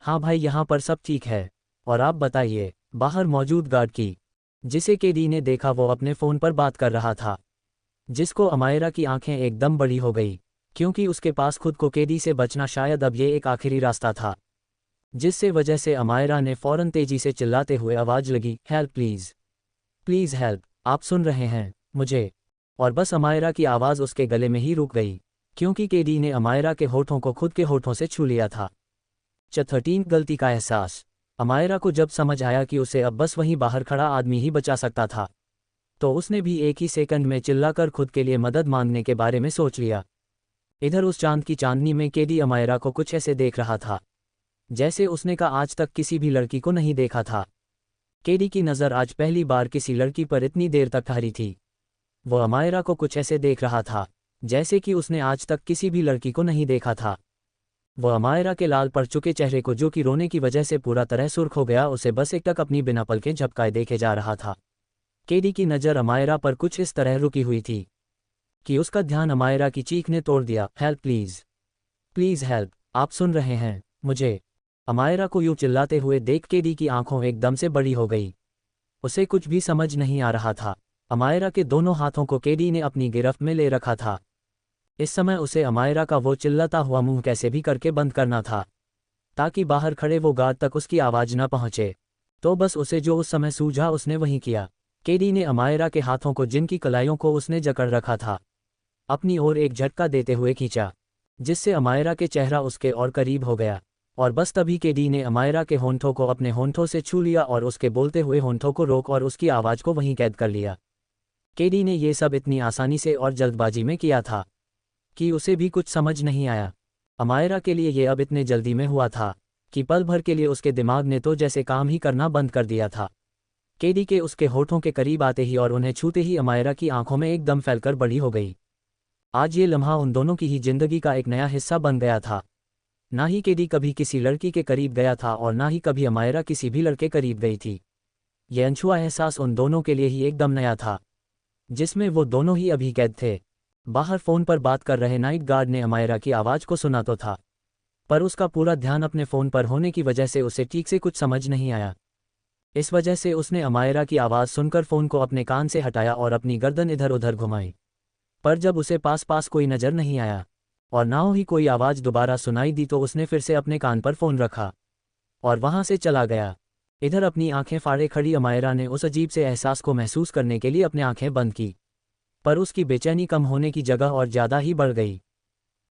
हाँ भाई, यहाँ पर सब ठीक है, और आप बताइए? बाहर मौजूद गार्ड की, जिसे केडी ने देखा, वो अपने फ़ोन पर बात कर रहा था, जिसको अमायरा की आंखें एकदम बड़ी हो गई, क्योंकि उसके पास खुद को केडी से बचना शायद अब ये एक आखिरी रास्ता था, जिससे वजह से अमायरा ने फ़ौरन तेजी से चिल्लाते हुए आवाज़ लगी, हेल्प प्लीज़, प्लीज़ हेल्प, आप सुन रहे हैं मुझे? और बस अमायरा की आवाज़ उसके गले में ही रुक गई, क्योंकि केडी ने अमायरा के होठों को खुद के होठों से छू लिया था। 13 गलती का एहसास। अमायरा को जब समझ आया कि उसे अब बस वहीं बाहर खड़ा आदमी ही बचा सकता था, तो उसने भी एक ही सेकंड में चिल्लाकर खुद के लिए मदद मांगने के बारे में सोच लिया। इधर उस चांद की चांदनी में केडी अमायरा को कुछ ऐसे देख रहा था, जैसे उसने का आज तक किसी भी लड़की को नहीं देखा था। केडी की नज़र आज पहली बार किसी लड़की पर इतनी देर तक ठहरी थी। वो अमायरा को कुछ ऐसे देख रहा था, जैसे कि उसने आज तक किसी भी लड़की को नहीं देखा था। वो अमायरा के लाल पड़ चुके चेहरे को, जो कि रोने की वजह से पूरा तरह सुर्ख हो गया, उसे बस एकटक अपनी बिना पलकें झपकाए देखे जा रहा था। केडी की नज़र अमायरा पर कुछ इस तरह रुकी हुई थी कि उसका ध्यान अमायरा की चीख ने तोड़ दिया, हेल्प प्लीज़, प्लीज़ हेल्प, आप सुन रहे हैं मुझे? अमायरा को यूं चिल्लाते हुए देख केडी की आंखों एकदम से बड़ी हो गई। उसे कुछ भी समझ नहीं आ रहा था। अमायरा के दोनों हाथों को केडी ने अपनी गिरफ्त में ले रखा था। इस समय उसे अमायरा का वो चिल्लाता हुआ मुंह कैसे भी करके बंद करना था, ताकि बाहर खड़े वो गार्ड तक उसकी आवाज़ न पहुंचे। तो बस उसे जो उस समय सूझा उसने वही किया। केडी ने अमायरा के हाथों को, जिनकी कलाइयों को उसने जकड़ रखा था, अपनी ओर एक झटका देते हुए खींचा, जिससे अमायरा के चेहरा उसके और करीब हो गया। और बस तभी केडी ने अमायरा के होंठों को अपने होंठों से छू लिया और उसके बोलते हुए होंठों को रोक और उसकी आवाज़ को वहीं कैद कर लिया। केडी ने ये सब इतनी आसानी से और जल्दबाजी में किया था कि उसे भी कुछ समझ नहीं आया। अमायरा के लिए ये अब इतने जल्दी में हुआ था कि पल भर के लिए उसके दिमाग ने तो जैसे काम ही करना बंद कर दिया था। केडी के उसके होठों के करीब आते ही और उन्हें छूते ही अमायरा की आंखों में एकदम फैलकर बड़ी हो गई। आज ये लम्हा उन दोनों की ही जिंदगी का एक नया हिस्सा बन गया था। ना ही केडी कभी किसी लड़की के करीब गया था और ना ही कभी अमायरा किसी भी लड़के करीब गई थी। यह अनछुआ एहसास उन दोनों के लिए ही एकदम नया था, जिसमें वो दोनों ही अभी कैद थे। बाहर फ़ोन पर बात कर रहे नाइट गार्ड ने अमायरा की आवाज़ को सुना तो था, पर उसका पूरा ध्यान अपने फ़ोन पर होने की वजह से उसे ठीक से कुछ समझ नहीं आया। इस वजह से उसने अमायरा की आवाज़ सुनकर फ़ोन को अपने कान से हटाया और अपनी गर्दन इधर उधर घुमाई। पर जब उसे पास पास कोई नज़र नहीं आया और ना ही कोई आवाज़ दोबारा सुनाई दी तो उसने फिर से अपने कान पर फ़ोन रखा और वहाँ से चला गया। इधर अपनी आंखें फाड़े खड़ी अमायरा ने उस अजीब से एहसास को महसूस करने के लिए अपनी आंखें बंद की, पर उसकी बेचैनी कम होने की जगह और ज़्यादा ही बढ़ गई,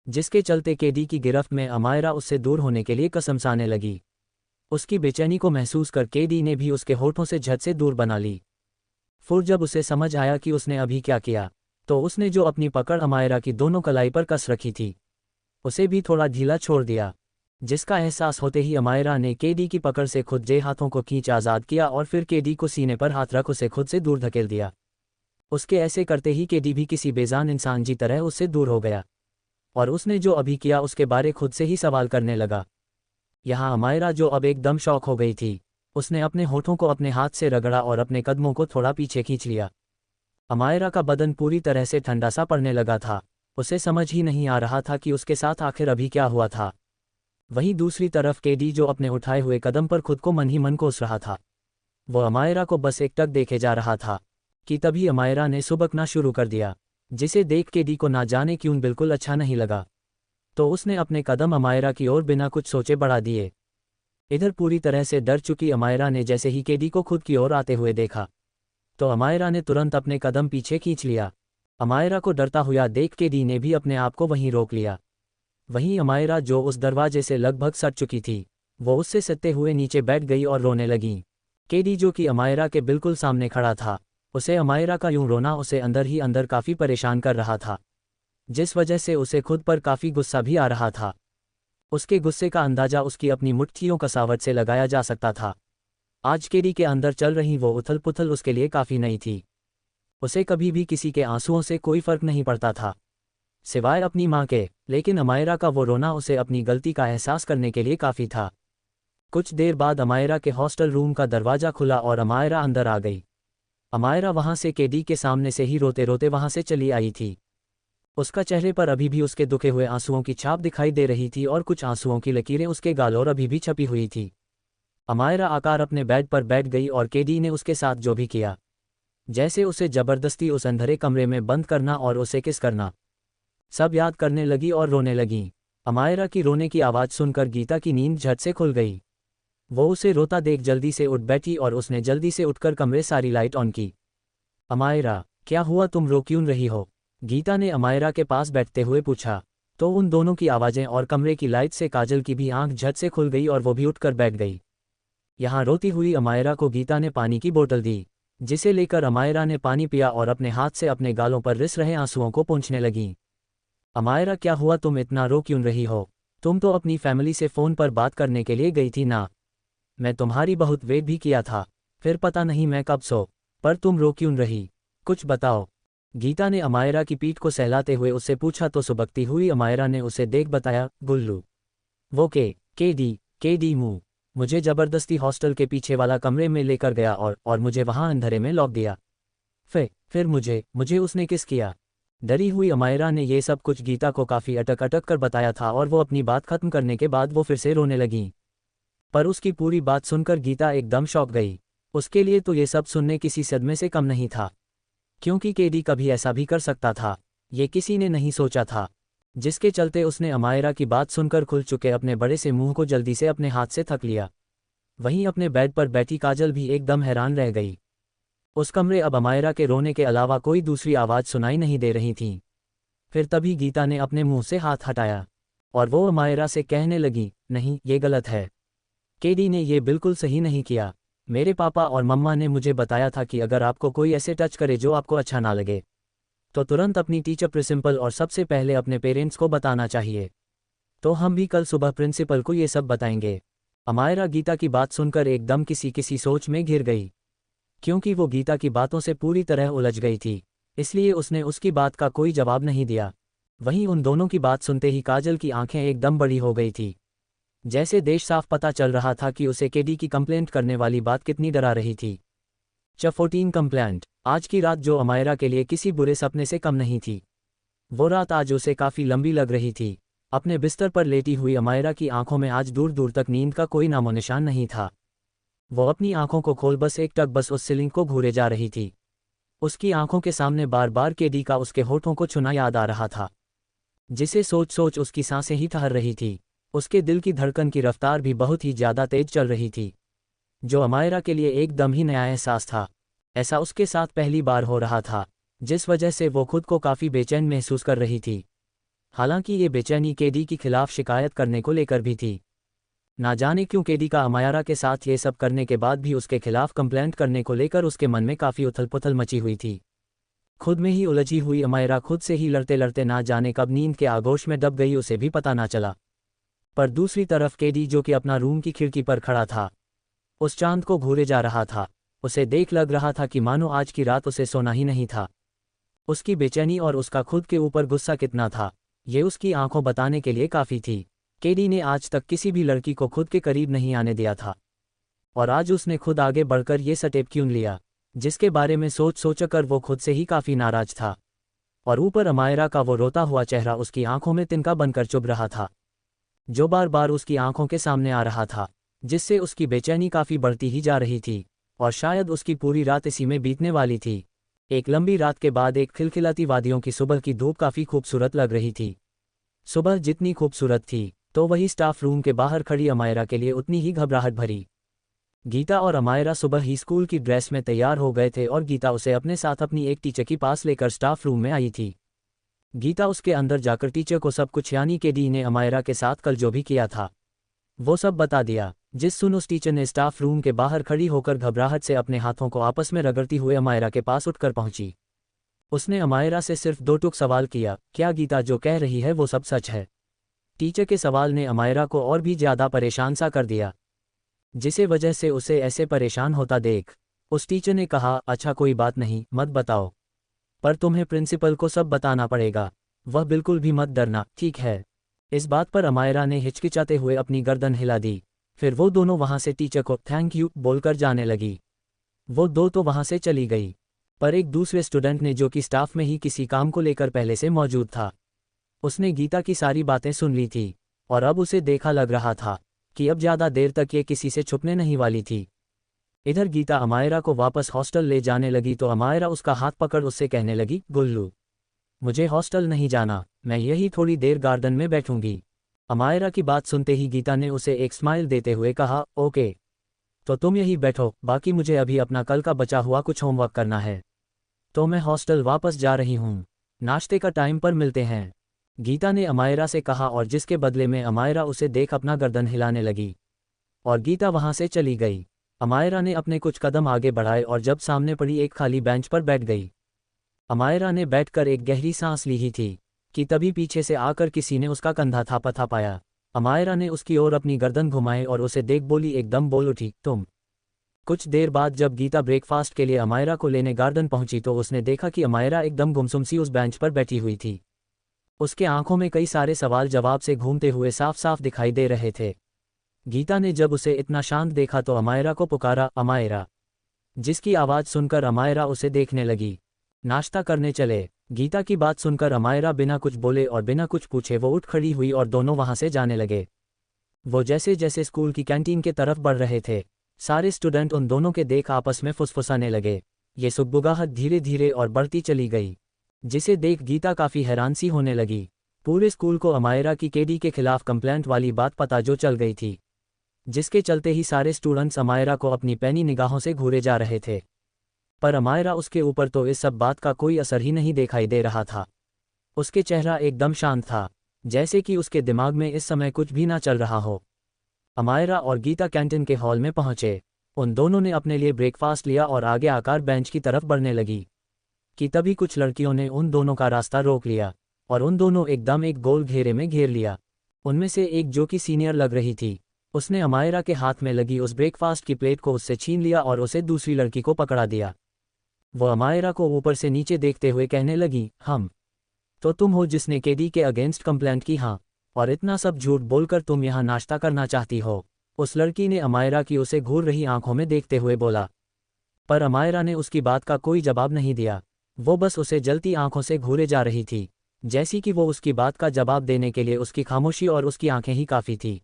जिसके चलते केडी की गिरफ्त में अमायरा उससे दूर होने के लिए कसमसाने लगी। उसकी बेचैनी को महसूस कर केडी ने भी उसके होठों से झट से दूर बना ली। फिर जब उसे समझ आया कि उसने अभी क्या किया, तो उसने जो अपनी पकड़ अमायरा की दोनों कलाई पर कस रखी थी, उसे भी थोड़ा ढीला छोड़ दिया, जिसका एहसास होते ही अमायरा ने केडी की पकड़ से खुद जे हाथों को खींच आज़ाद किया और फिर केडी को सीने पर हाथ रख उसे खुद से दूर धकेल दिया। उसके ऐसे करते ही केडी भी किसी बेजान इंसान की तरह उससे दूर हो गया और उसने जो अभी किया उसके बारे खुद से ही सवाल करने लगा। यहाँ अमायरा जो अब एकदम शॉक हो गई थी, उसने अपने होठों को अपने हाथ से रगड़ा और अपने कदमों को थोड़ा पीछे खींच लिया। अमायरा का बदन पूरी तरह से ठंडा सा पड़ने लगा था। उसे समझ ही नहीं आ रहा था कि उसके साथ आखिर अभी क्या हुआ था। वहीं दूसरी तरफ केडी जो अपने उठाए हुए कदम पर खुद को मन ही मन कोस रहा था, वो अमायरा को बस एकटक देखे जा रहा था कि तभी अमायरा ने सुबकना शुरू कर दिया, जिसे देख केडी को ना जाने क्यों बिल्कुल अच्छा नहीं लगा। तो उसने अपने कदम अमायरा की ओर बिना कुछ सोचे बढ़ा दिए। इधर पूरी तरह से डर चुकी अमायरा ने जैसे ही केडी को खुद की ओर आते हुए देखा, तो अमायरा ने तुरंत अपने कदम पीछे खींच लिया। अमायरा को डरता हुआ देख केडी ने भी अपने आप को वहीं रोक लिया। वहीं अमायरा जो उस दरवाजे से लगभग सट चुकी थी, वो उससे सटते हुए नीचे बैठ गई और रोने लगी। केडी जो कि अमायरा के बिल्कुल सामने खड़ा था, उसे अमायरा का यूं रोना उसे अंदर ही अंदर काफ़ी परेशान कर रहा था, जिस वजह से उसे खुद पर काफ़ी गुस्सा भी आ रहा था। उसके गुस्से का अंदाज़ा उसकी अपनी मुट्ठियों कसावट से लगाया जा सकता था। आज केडी के अंदर चल रही वो उथल पुथल उसके लिए काफ़ी नई थी। उसे कभी भी किसी के आंसुओं से कोई फ़र्क नहीं पड़ता था, सिवाय अपनी माँ के, लेकिन अमायरा का वो रोना उसे अपनी गलती का एहसास करने के लिए काफ़ी था। कुछ देर बाद अमायरा के हॉस्टल रूम का दरवाज़ा खुला और अमायरा अंदर आ गई। अमायरा वहाँ से केडी के सामने से ही रोते रोते वहाँ से चली आई थी। उसका चेहरे पर अभी भी उसके दुखे हुए आंसुओं की छाप दिखाई दे रही थी और कुछ आंसुओं की लकीरें उसके गाल और अभी भी छपी हुई थी। अमायरा आकर अपने बेड पर बैठ गई और केडी ने उसके साथ जो भी किया, जैसे उसे ज़बरदस्ती उस अंधेरे कमरे में बंद करना और उसे किस करना, सब याद करने लगी और रोने लगी। अमायरा की रोने की आवाज़ सुनकर गीता की नींद झट से खुल गई। वो उसे रोता देख जल्दी से उठ बैठी और उसने जल्दी से उठकर कमरे सारी लाइट ऑन की। अमायरा, क्या हुआ, तुम रो क्यों रही हो? गीता ने अमायरा के पास बैठते हुए पूछा। तो उन दोनों की आवाज़ें और कमरे की लाइट से काजल की भी आंख झट से खुल गई और वो भी उठकर बैठ गई। यहाँ रोती हुई अमायरा को गीता ने पानी की बोतल दी, जिसे लेकर अमायरा ने पानी पिया और अपने हाथ से अपने गालों पर रिस रहे आंसुओं को पोंछने लगी। अमायरा, क्या हुआ, तुम इतना रो क्यों रही हो? तुम तो अपनी फैमिली से फ़ोन पर बात करने के लिए गई थी ना? मैं तुम्हारी बहुत वेट भी किया था, फिर पता नहीं मैं कब सो, पर तुम रो क्यों रही? कुछ बताओ। गीता ने अमायरा की पीठ को सहलाते हुए उससे पूछा तो सुबकती हुई अमायरा ने उसे देख बताया, गुल्लू, वो केडी मुझे ज़बरदस्ती हॉस्टल के पीछे वाला कमरे में लेकर गया और मुझे वहाँ अंधेरे में लॉक दिया। फिर मुझे उसने किस किया? डरी हुई अमायरा ने ये सब कुछ गीता को काफ़ी अटक अटक कर बताया था और वो अपनी बात खत्म करने के बाद वो फिर से रोने लगी। पर उसकी पूरी बात सुनकर गीता एकदम शॉक गई। उसके लिए तो ये सब सुनने किसी सदमे से कम नहीं था, क्योंकि केडी कभी ऐसा भी कर सकता था, ये किसी ने नहीं सोचा था। जिसके चलते उसने अमायरा की बात सुनकर खुल चुके अपने बड़े से मुंह को जल्दी से अपने हाथ से थक लिया। वहीं अपने बेड पर बैठी काजल भी एकदम हैरान रह गई। उस कमरे अब अमायरा के रोने के अलावा कोई दूसरी आवाज़ सुनाई नहीं दे रही थी। फिर तभी गीता ने अपने मुंह से हाथ हटाया और वो अमायरा से कहने लगी, नहीं, ये गलत है। केडी ने ये बिल्कुल सही नहीं किया। मेरे पापा और मम्मा ने मुझे बताया था कि अगर आपको कोई ऐसे टच करे जो आपको अच्छा ना लगे, तो तुरंत अपनी टीचर प्रिंसिपल और सबसे पहले अपने पेरेंट्स को बताना चाहिए। तो हम भी कल सुबह प्रिंसिपल को ये सब बताएंगे। अमायरा गीता की बात सुनकर एकदम किसी सोच में घिर गई, क्योंकि वो गीता की बातों से पूरी तरह उलझ गई थी, इसलिए उसने उसकी बात का कोई जवाब नहीं दिया। वहीं उन दोनों की बात सुनते ही काजल की आंखें एकदम बड़ी हो गई थी, जैसे देश साफ पता चल रहा था कि उसे केडी की कंप्लेंट करने वाली बात कितनी डरा रही थी। 14 कंप्लेंट। आज की रात जो अमायरा के लिए किसी बुरे सपने से कम नहीं थी, वो रात आज उसे काफ़ी लंबी लग रही थी। अपने बिस्तर पर लेटी हुई अमायरा की आंखों में आज दूर दूर तक नींद का कोई नामो निशान नहीं था। वो अपनी आंखों को खोल बस एकटक बस उस सीलिंग को घूरे जा रही थी। उसकी आंखों के सामने बार बार केडी का उसके होठों को छूना याद आ रहा था, जिसे सोच सोच उसकी सांसें ही ठहर रही थी। उसके दिल की धड़कन की रफ्तार भी बहुत ही ज़्यादा तेज चल रही थी, जो अमायरा के लिए एकदम ही नया एहसास था। ऐसा उसके साथ पहली बार हो रहा था, जिस वजह से वो खुद को काफ़ी बेचैन महसूस कर रही थी। हालांकि ये बेचैनी केडी के खिलाफ शिकायत करने को लेकर भी थी। ना जाने क्यों केडी का अमायरा के साथ ये सब करने के बाद भी उसके खिलाफ कंप्लेंट करने को लेकर उसके मन में काफ़ी उथल पुथल मची हुई थी। खुद में ही उलझी हुई अमायरा खुद से ही लड़ते लड़ते ना जाने कब नींद के आगोश में दब गई, उसे भी पता ना चला। पर दूसरी तरफ केडी, जो कि अपना रूम की खिड़की पर खड़ा था, उस चांद को घूरे जा रहा था। उसे देख लग रहा था कि मानो आज की रात उसे सोना ही नहीं था। उसकी बेचैनी और उसका खुद के ऊपर गुस्सा कितना था, ये उसकी आंखों बताने के लिए काफ़ी थी। केडी ने आज तक किसी भी लड़की को खुद के करीब नहीं आने दिया था, और आज उसने खुद आगे बढ़कर ये स्टेप क्यों लिया, जिसके बारे में सोच सोचकर वो खुद से ही काफ़ी नाराज था। और ऊपर अमायरा का वो रोता हुआ चेहरा उसकी आंखों में तिनका बनकर चुभ रहा था, जो बार बार उसकी आंखों के सामने आ रहा था, जिससे उसकी बेचैनी काफ़ी बढ़ती ही जा रही थी। और शायद उसकी पूरी रात इसी में बीतने वाली थी। एक लंबी रात के बाद एक खिलखिलाती वादियों की सुबह की धूप काफ़ी खूबसूरत लग रही थी। सुबह जितनी खूबसूरत थी, तो वही स्टाफ रूम के बाहर खड़ी अमायरा के लिए उतनी ही घबराहट भरी। गीता और अमायरा सुबह ही स्कूल की ड्रेस में तैयार हो गए थे और गीता उसे अपने साथ अपनी एक टीचर के पास लेकर स्टाफ रूम में आई थी। गीता उसके अंदर जाकर टीचर को सब कुछ, यानी कि डी ने अमायरा के साथ कल जो भी किया था, वो सब बता दिया। जिस सुन उस टीचर ने स्टाफ रूम के बाहर खड़ी होकर घबराहट से अपने हाथों को आपस में रगड़ती हुए अमायरा के पास उठकर पहुंची। उसने अमायरा से सिर्फ दो टूक सवाल किया, क्या गीता जो कह रही है वो सब सच है? टीचर के सवाल ने अमायरा को और भी ज़्यादा परेशान सा कर दिया, जिसे वजह से उसे ऐसे परेशान होता देख उस टीचर ने कहा, अच्छा कोई बात नहीं, मत बताओ, पर तुम्हें प्रिंसिपल को सब बताना पड़ेगा। वह बिल्कुल भी मत डरना, ठीक है? इस बात पर अमायरा ने हिचकिचाते हुए अपनी गर्दन हिला दी। फिर वो दोनों वहाँ से टीचर को थैंक यू बोलकर जाने लगी। वो दो तो वहाँ से चली गई, पर एक दूसरे स्टूडेंट ने, जो कि स्टाफ में ही किसी काम को लेकर पहले से मौजूद था, उसने गीता की सारी बातें सुन ली थी और अब उसे देखा लग रहा था कि अब ज़्यादा देर तक ये किसी से छुपने नहीं वाली थी। इधर गीता अमायरा को वापस हॉस्टल ले जाने लगी तो अमायरा उसका हाथ पकड़ उससे कहने लगी, गुल्लू मुझे हॉस्टल नहीं जाना, मैं यही थोड़ी देर गार्डन में बैठूंगी। अमायरा की बात सुनते ही गीता ने उसे एक स्माइल देते हुए कहा, ओके, तो तुम यही बैठो, बाकी मुझे अभी अपना कल का बचा हुआ कुछ होमवर्क करना है, तो मैं हॉस्टल वापस जा रही हूँ, नाश्ते का टाइम पर मिलते हैं, गीता ने अमायरा से कहा। और जिसके बदले में अमायरा उसे देख अपना गर्दन हिलाने लगी और गीता वहाँ से चली गई। अमायरा ने अपने कुछ कदम आगे बढ़ाए और जब सामने पड़ी एक खाली बेंच पर बैठ गई। अमायरा ने बैठकर एक गहरी सांस ली ही थी कि तभी पीछे से आकर किसी ने उसका कंधा थापाया। अमायरा ने उसकी ओर अपनी गर्दन घुमाई और उसे देख बोली, एकदम बोल उठी, तुम। कुछ देर बाद जब गीता ब्रेकफास्ट के लिए अमायरा को लेने गार्डन पहुंची तो उसने देखा कि अमायरा एकदम गुमसुम सी उस बेंच पर बैठी हुई थी। उसके आंखों में कई सारे सवाल जवाब से घूमते हुए साफ साफ दिखाई दे रहे थे। गीता ने जब उसे इतना शांत देखा तो अमायरा को पुकारा, अमायरा, जिसकी आवाज़ सुनकर अमायरा उसे देखने लगी। नाश्ता करने चले। गीता की बात सुनकर अमायरा बिना कुछ बोले और बिना कुछ पूछे वो उठ खड़ी हुई और दोनों वहां से जाने लगे। वो जैसे जैसे स्कूल की कैंटीन के तरफ बढ़ रहे थे, सारे स्टूडेंट उन दोनों के देख आपस में फुसफुसाने लगे। ये सुगबुगाहट धीरे धीरे और बढ़ती चली गई, जिसे देख गीता काफ़ी हैरान सी होने लगी। पूरे स्कूल को अमायरा की केडी के खिलाफ कंप्लेंट वाली बात पता जो चल गई थी, जिसके चलते ही सारे स्टूडेंट्स अमायरा को अपनी पैनी निगाहों से घूरे जा रहे थे। पर अमायरा, उसके ऊपर तो इस सब बात का कोई असर ही नहीं दिखाई दे रहा था। उसके चेहरा एकदम शांत था, जैसे कि उसके दिमाग में इस समय कुछ भी ना चल रहा हो। अमायरा और गीता कैंटीन के हॉल में पहुंचे। उन दोनों ने अपने लिए ब्रेकफास्ट लिया और आगे आकर बेंच की तरफ बढ़ने लगी कि तभी कुछ लड़कियों ने उन दोनों का रास्ता रोक लिया और उन दोनों एकदम एक गोल घेरे में घेर लिया। उनमें से एक, जो कि सीनियर लग रही थी, उसने अमायरा के हाथ में लगी उस ब्रेकफास्ट की प्लेट को उससे छीन लिया और उसे दूसरी लड़की को पकड़ा दिया। वो अमायरा को ऊपर से नीचे देखते हुए कहने लगी, हम तो तुम हो जिसने केडी के अगेंस्ट कंप्लेंट की? हाँ, और इतना सब झूठ बोलकर तुम यहाँ नाश्ता करना चाहती हो? उस लड़की ने अमायरा की उसे घूर रही आंखों में देखते हुए बोला। पर अमायरा ने उसकी बात का कोई जवाब नहीं दिया। वो बस उसे जलती आंखों से घूरे जा रही थी। जैसी कि वो उसकी बात का जवाब देने के लिए उसकी खामोशी और उसकी आंखें ही काफ़ी थी,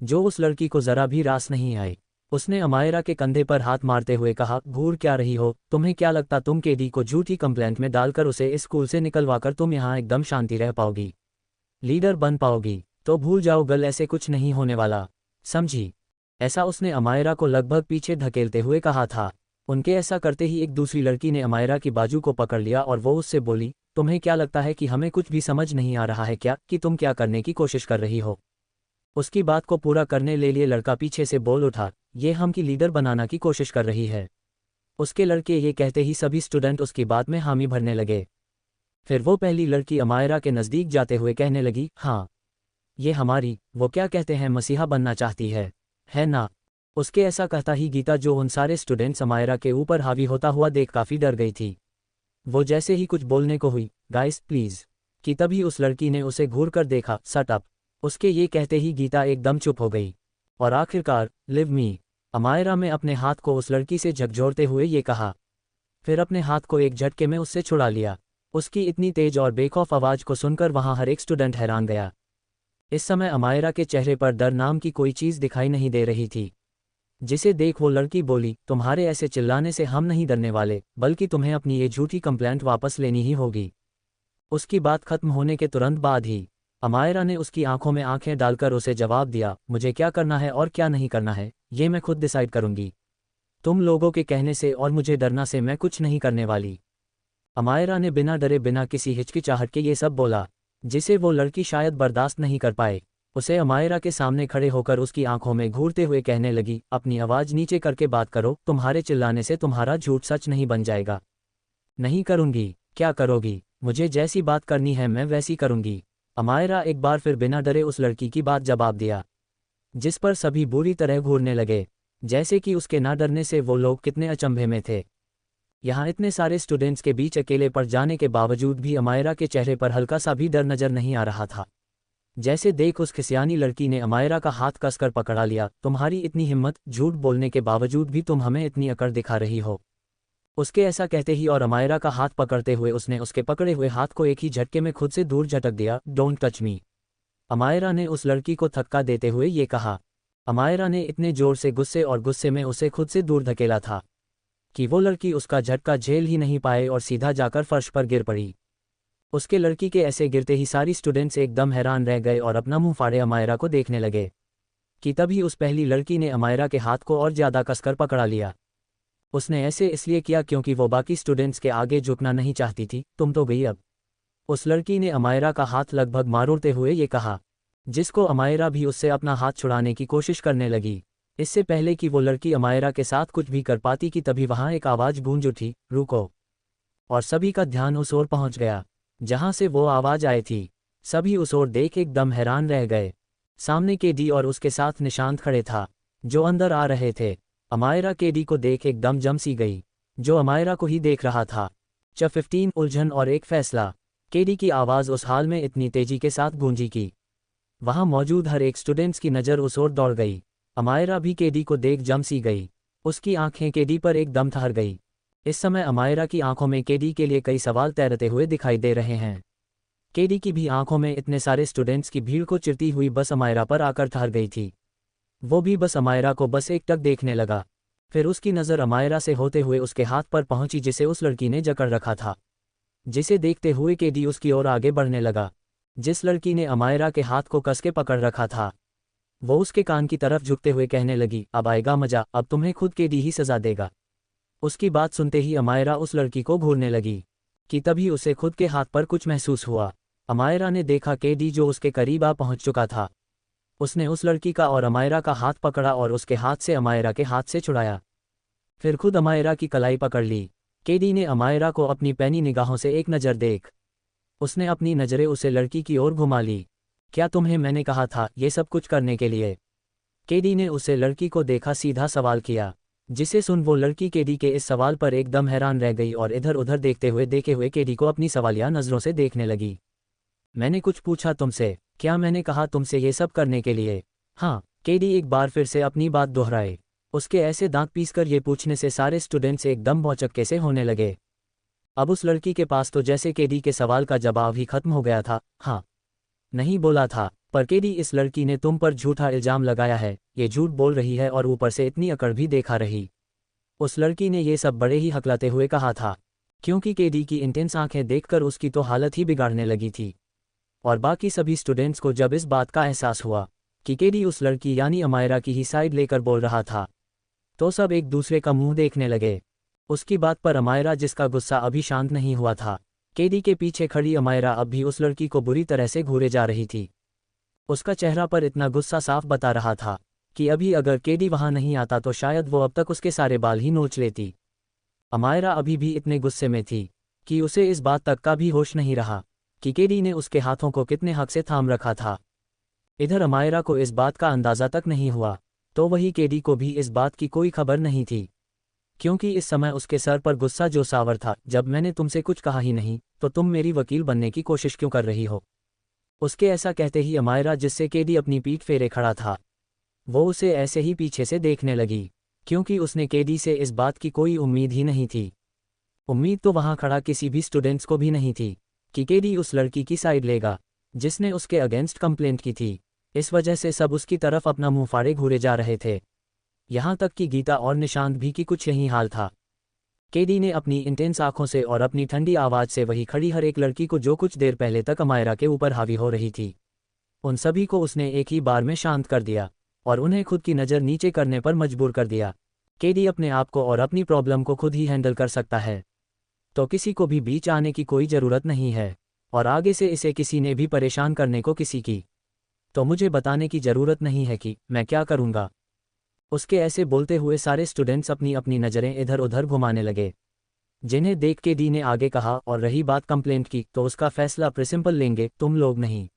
जो उस लड़की को ज़रा भी रास नहीं आई। उसने अमायरा के कंधे पर हाथ मारते हुए कहा, घूर क्या रही हो? तुम्हें क्या लगता तुम केडी को झूठी कंप्लेंट में डालकर उसे इस स्कूल से निकलवाकर तुम यहाँ एकदम शांति रह पाओगी, लीडर बन पाओगी? तो भूल जाओ गल, ऐसे कुछ नहीं होने वाला, समझी? ऐसा उसने अमायरा को लगभग पीछे धकेलते हुए कहा था। उनके ऐसा करते ही एक दूसरी लड़की ने अमायरा की बाजू को पकड़ लिया और वो उससे बोली, तुम्हें क्या लगता है कि हमें कुछ भी समझ नहीं आ रहा है क्या, कि तुम क्या करने की कोशिश कर रही हो? उसकी बात को पूरा करने ले लिए लड़का पीछे से बोल उठा, ये हम की लीडर बनाना की कोशिश कर रही है। उसके लड़के ये कहते ही सभी स्टूडेंट उसकी बात में हामी भरने लगे। फिर वो पहली लड़की अमायरा के नज़दीक जाते हुए कहने लगी, हाँ, ये हमारी, वो क्या कहते हैं, मसीहा बनना चाहती है ना? उसके ऐसा कहता ही गीता, जो उन सारे स्टूडेंट्स अमायरा के ऊपर हावी होता हुआ देख काफ़ी डर गई थी, वो जैसे ही कुछ बोलने को हुई, गाइस प्लीज़, कि तभी उस लड़की ने उसे घूर कर देखा, सट अप। उसके ये कहते ही गीता एकदम चुप हो गई और आखिरकार, लिव मी, अमायरा में अपने हाथ को उस लड़की से झकझोरते हुए ये कहा, फिर अपने हाथ को एक झटके में उससे छुड़ा लिया। उसकी इतनी तेज और बेखौफ आवाज़ को सुनकर वहाँ हर एक स्टूडेंट हैरान गया। इस समय अमायरा के चेहरे पर डर नाम की कोई चीज़ दिखाई नहीं दे रही थी, जिसे देख वो लड़की बोली, तुम्हारे ऐसे चिल्लाने से हम नहीं डरने वाले, बल्कि तुम्हें अपनी ये झूठी कंप्लेंट वापस लेनी ही होगी। उसकी बात खत्म होने के तुरंत बाद ही अमायरा ने उसकी आंखों में आंखें डालकर उसे जवाब दिया, मुझे क्या करना है और क्या नहीं करना है, ये मैं खुद डिसाइड करूंगी। तुम लोगों के कहने से और मुझे डरना से मैं कुछ नहीं करने वाली। अमायरा ने बिना डरे बिना किसी हिचकिचाहट के ये सब बोला, जिसे वो लड़की शायद बर्दाश्त नहीं कर पाए। उसे अमायरा के सामने खड़े होकर उसकी आंखों में घूरते हुए कहने लगी, अपनी आवाज़ नीचे करके बात करो, तुम्हारे चिल्लाने से तुम्हारा झूठ सच नहीं बन जाएगा। नहीं करूंगी? क्या करोगी? मुझे जैसी बात करनी है मैं वैसी करूंगी। अमायरा एक बार फिर बिना डरे उस लड़की की बात जवाब दिया, जिस पर सभी बुरी तरह घूरने लगे, जैसे कि उसके ना डरने से वो लोग कितने अचंभे में थे। यहाँ इतने सारे स्टूडेंट्स के बीच अकेले पड़ जाने के बावजूद भी अमायरा के चेहरे पर हल्का सा भी डर नजर नहीं आ रहा था। जैसे देख उस खिसियानी लड़की ने अमायरा का हाथ कसकर पकड़ा लिया, तुम्हारी इतनी हिम्मत, झूठ बोलने के बावजूद भी तुम हमें इतनी अकड़ दिखा रही हो। उसके ऐसा कहते ही और अमायरा का हाथ पकड़ते हुए उसने उसके पकड़े हुए हाथ को एक ही झटके में खुद से दूर झटक दिया, डोंट टच मी। अमायरा ने उस लड़की को थक्का देते हुए ये कहा। अमायरा ने इतने जोर से गुस्से में उसे खुद से दूर धकेला था कि वो लड़की उसका झटका झेल ही नहीं पाए और सीधा जाकर फर्श पर गिर पड़ी। उसके लड़की के ऐसे गिरते ही सारी स्टूडेंट्स एकदम हैरान रह गए और अपना मुंह फाड़े अमायरा को देखने लगे, कि तभी उस पहली लड़की ने अमायरा के हाथ को और ज़्यादा कसकर पकड़ा लिया। उसने ऐसे इसलिए किया क्योंकि वो बाकी स्टूडेंट्स के आगे झुकना नहीं चाहती थी। तुम तो गई अब। उस लड़की ने अमायरा का हाथ लगभग मारोड़ते हुए ये कहा, जिसको अमायरा भी उससे अपना हाथ छुड़ाने की कोशिश करने लगी। इससे पहले कि वो लड़की अमायरा के साथ कुछ भी कर पाती कि तभी वहाँ एक आवाज़ गूंज उठी, रुको। और सभी का ध्यान उस ओर पहुँच गया जहाँ से वो आवाज़ आई थी। सभी उस ओर देख एकदम हैरान रह गए। सामने केडी और उसके साथ निशांत खड़े था, जो अंदर आ रहे थे। अमायरा केडी को देख एकदम जम सी गई, जो अमायरा को ही देख रहा था। 15 उलझन और एक फैसला। केडी की आवाज़ उस हाल में इतनी तेजी के साथ गूंजी कि वहाँ मौजूद हर एक स्टूडेंट्स की नज़र उस ओर दौड़ गई। अमायरा भी केडी को देख जम सी गई। उसकी आंखें केडी पर एकदम ठहर गई। इस समय अमायरा की आंखों में केडी के लिए कई सवाल तैरते हुए दिखाई दे रहे हैं। केडी की भी आंखों में इतने सारे स्टूडेंट्स की भीड़ को चिरती हुई बस अमायरा पर आकर ठहर गई थी। वो भी बस अमायरा को बस एकटक देखने लगा। फिर उसकी नज़र अमायरा से होते हुए उसके हाथ पर पहुंची जिसे उस लड़की ने जकड़ रखा था, जिसे देखते हुए केडी उसकी ओर आगे बढ़ने लगा। जिस लड़की ने अमायरा के हाथ को कस के पकड़ रखा था, वो उसके कान की तरफ झुकते हुए कहने लगी, अब आएगा मजा, अब तुम्हें खुद केडी ही सजा देगा। उसकी बात सुनते ही अमायरा उस लड़की को घूरने लगी, कि तभी उसे खुद के हाथ पर कुछ महसूस हुआ। अमायरा ने देखा केडी जो उसके करीब आ पहुंच चुका था। उसने उस लड़की का और अमायरा का हाथ पकड़ा और उसके हाथ से अमायरा के हाथ से छुड़ाया। फिर खुद अमायरा की कलाई पकड़ ली। केडी ने अमायरा को अपनी पैनी निगाहों से एक नज़र देख उसने अपनी नज़रें उसे लड़की की ओर घुमा ली। क्या तुम्हें मैंने कहा था ये सब कुछ करने के लिए? केडी ने उसे लड़की को देखा सीधा सवाल किया, जिसे सुन वो लड़की केडी के इस सवाल पर एकदम हैरान रह गई और इधर उधर देखे हुए केडी को अपनी सवालिया नज़रों से देखने लगी। मैंने कुछ पूछा तुमसे? क्या मैंने कहा तुमसे ये सब करने के लिए? हाँ, केडी एक बार फिर से अपनी बात दोहराए। उसके ऐसे दांत पीसकर ये पूछने से सारे स्टूडेंट्स एकदम भौचक्के से होने लगे। अब उस लड़की के पास तो जैसे केडी के सवाल का जवाब ही खत्म हो गया था। हाँ, नहीं बोला था, पर केडी इस लड़की ने तुम पर झूठा इल्जाम लगाया है, ये झूठ बोल रही है और ऊपर से इतनी अकड़ भी देखा रही। उस लड़की ने ये सब बड़े ही हकलाते हुए कहा था, क्योंकि केडी की इंटेंस आंखें देखकर उसकी तो हालत ही बिगाड़ने लगी थी। और बाकी सभी स्टूडेंट्स को जब इस बात का एहसास हुआ कि केडी उस लड़की यानी अमायरा की ही साइड लेकर बोल रहा था, तो सब एक दूसरे का मुंह देखने लगे। उसकी बात पर अमायरा, जिसका गुस्सा अभी शांत नहीं हुआ था, केडी के पीछे खड़ी अमायरा अब भी उस लड़की को बुरी तरह से घूरे जा रही थी। उसका चेहरा पर इतना गुस्सा साफ बता रहा था कि अभी अगर केडी वहां नहीं आता तो शायद वो अब तक उसके सारे बाल ही नोच लेती। अमायरा अभी भी इतने गुस्से में थी कि उसे इस बात तक का भी होश नहीं रहा कि केडी ने उसके हाथों को कितने हक से थाम रखा था। इधर अमायरा को इस बात का अंदाज़ा तक नहीं हुआ, तो वही केडी को भी इस बात की कोई खबर नहीं थी, क्योंकि इस समय उसके सर पर गुस्सा जो सावर था। जब मैंने तुमसे कुछ कहा ही नहीं तो तुम मेरी वकील बनने की कोशिश क्यों कर रही हो? उसके ऐसा कहते ही अमायरा, जिससे केडी अपनी पीठ फेरे खड़ा था, वो उसे ऐसे ही पीछे से देखने लगी, क्योंकि उसने केडी से इस बात की कोई उम्मीद ही नहीं थी। उम्मीद तो वहां खड़ा किसी भी स्टूडेंट्स को भी नहीं थी कि केडी उस लड़की की साइड लेगा जिसने उसके अगेंस्ट कंप्लेंट की थी। इस वजह से सब उसकी तरफ अपना मुंह फाड़े घूरे जा रहे थे, यहां तक कि गीता और निशांत भी की कुछ यही हाल था। केडी ने अपनी इंटेंस आंखों से और अपनी ठंडी आवाज से वही खड़ी हर एक लड़की को जो कुछ देर पहले तक अमायरा के ऊपर हावी हो रही थी, उन सभी को उसने एक ही बार में शांत कर दिया और उन्हें खुद की नज़र नीचे करने पर मजबूर कर दिया। केडी अपने आप को और अपनी प्रॉब्लम को खुद ही हैंडल कर सकता है, तो किसी को भी बीच आने की कोई ज़रूरत नहीं है, और आगे से इसे किसी ने भी परेशान करने को किसी की तो मुझे बताने की ज़रूरत नहीं है कि मैं क्या करूँगा। उसके ऐसे बोलते हुए सारे स्टूडेंट्स अपनी अपनी नज़रें इधर उधर घुमाने लगे, जिन्हें देख के डी ने आगे कहा, और रही बात कंप्लेंट की तो उसका फैसला प्रिंसिपल लेंगे, तुम लोग नहीं।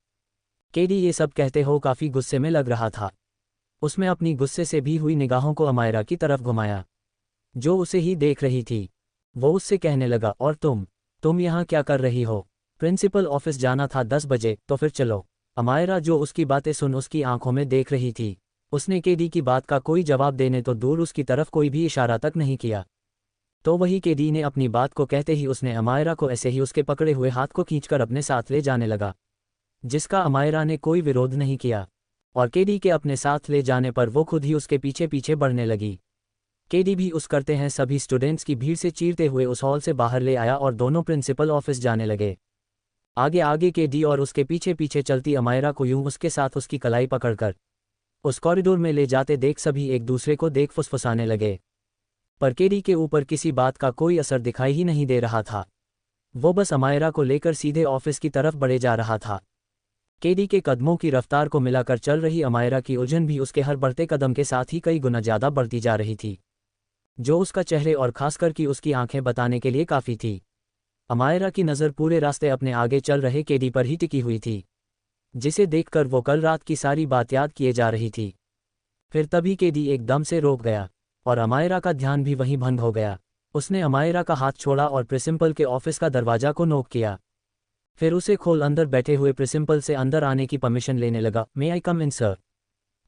केडी ये सब कहते हो काफ़ी गुस्से में लग रहा था। उसमें अपनी गुस्से से भी हुई निगाहों को अमायरा की तरफ घुमाया, जो उसे ही देख रही थी। वो उससे कहने लगा, और तुम यहाँ क्या कर रही हो? प्रिंसिपल ऑफिस जाना था 10 बजे, तो फिर चलो। अमायरा, जो उसकी बातें सुन उसकी आंखों में देख रही थी, उसने केडी की बात का कोई जवाब देने तो दूर उसकी तरफ कोई भी इशारा तक नहीं किया। तो वही केडी ने अपनी बात को कहते ही उसने अमायरा को ऐसे ही उसके पकड़े हुए हाथ को खींचकर अपने साथ ले जाने लगा, जिसका अमायरा ने कोई विरोध नहीं किया, और केडी के अपने साथ ले जाने पर वो खुद ही उसके पीछे पीछे बढ़ने लगी। केडी भी उस करते हैं सभी स्टूडेंट्स की भीड़ से चीरते हुए उस हॉल से बाहर ले आया और दोनों प्रिंसिपल ऑफिस जाने लगे। आगे आगे केडी और उसके पीछे पीछे चलती अमायरा को यूं उसके साथ उसकी कलाई पकड़कर उस कॉरिडोर में ले जाते देख सभी एक दूसरे को देख फुसफुसाने लगे, पर केडी के ऊपर किसी बात का कोई असर दिखाई ही नहीं दे रहा था। वो बस अमायरा को लेकर सीधे ऑफिस की तरफ बढ़े जा रहा था। केडी के कदमों की रफ्तार को मिलाकर चल रही अमायरा की उलझन भी उसके हर बढ़ते कदम के साथ ही कई गुना ज़्यादा बढ़ती जा रही थी, जो उसका चेहरे और खासकर कि उसकी आंखें बताने के लिए काफ़ी थी। अमायरा की नज़र पूरे रास्ते अपने आगे चल रहे केडी पर ही टिकी हुई थी, जिसे देखकर वो कल रात की सारी बात याद किए जा रही थी। फिर तभी केडी एकदम से रोक गया और अमायरा का ध्यान भी वहीं भंग हो गया। उसने अमायरा का हाथ छोड़ा और प्रिंसिपल के ऑफिस का दरवाजा को नॉक किया। फिर उसे खोल अंदर बैठे हुए प्रिंसिपल से अंदर आने की परमिशन लेने लगा। मे आई कम इन सर?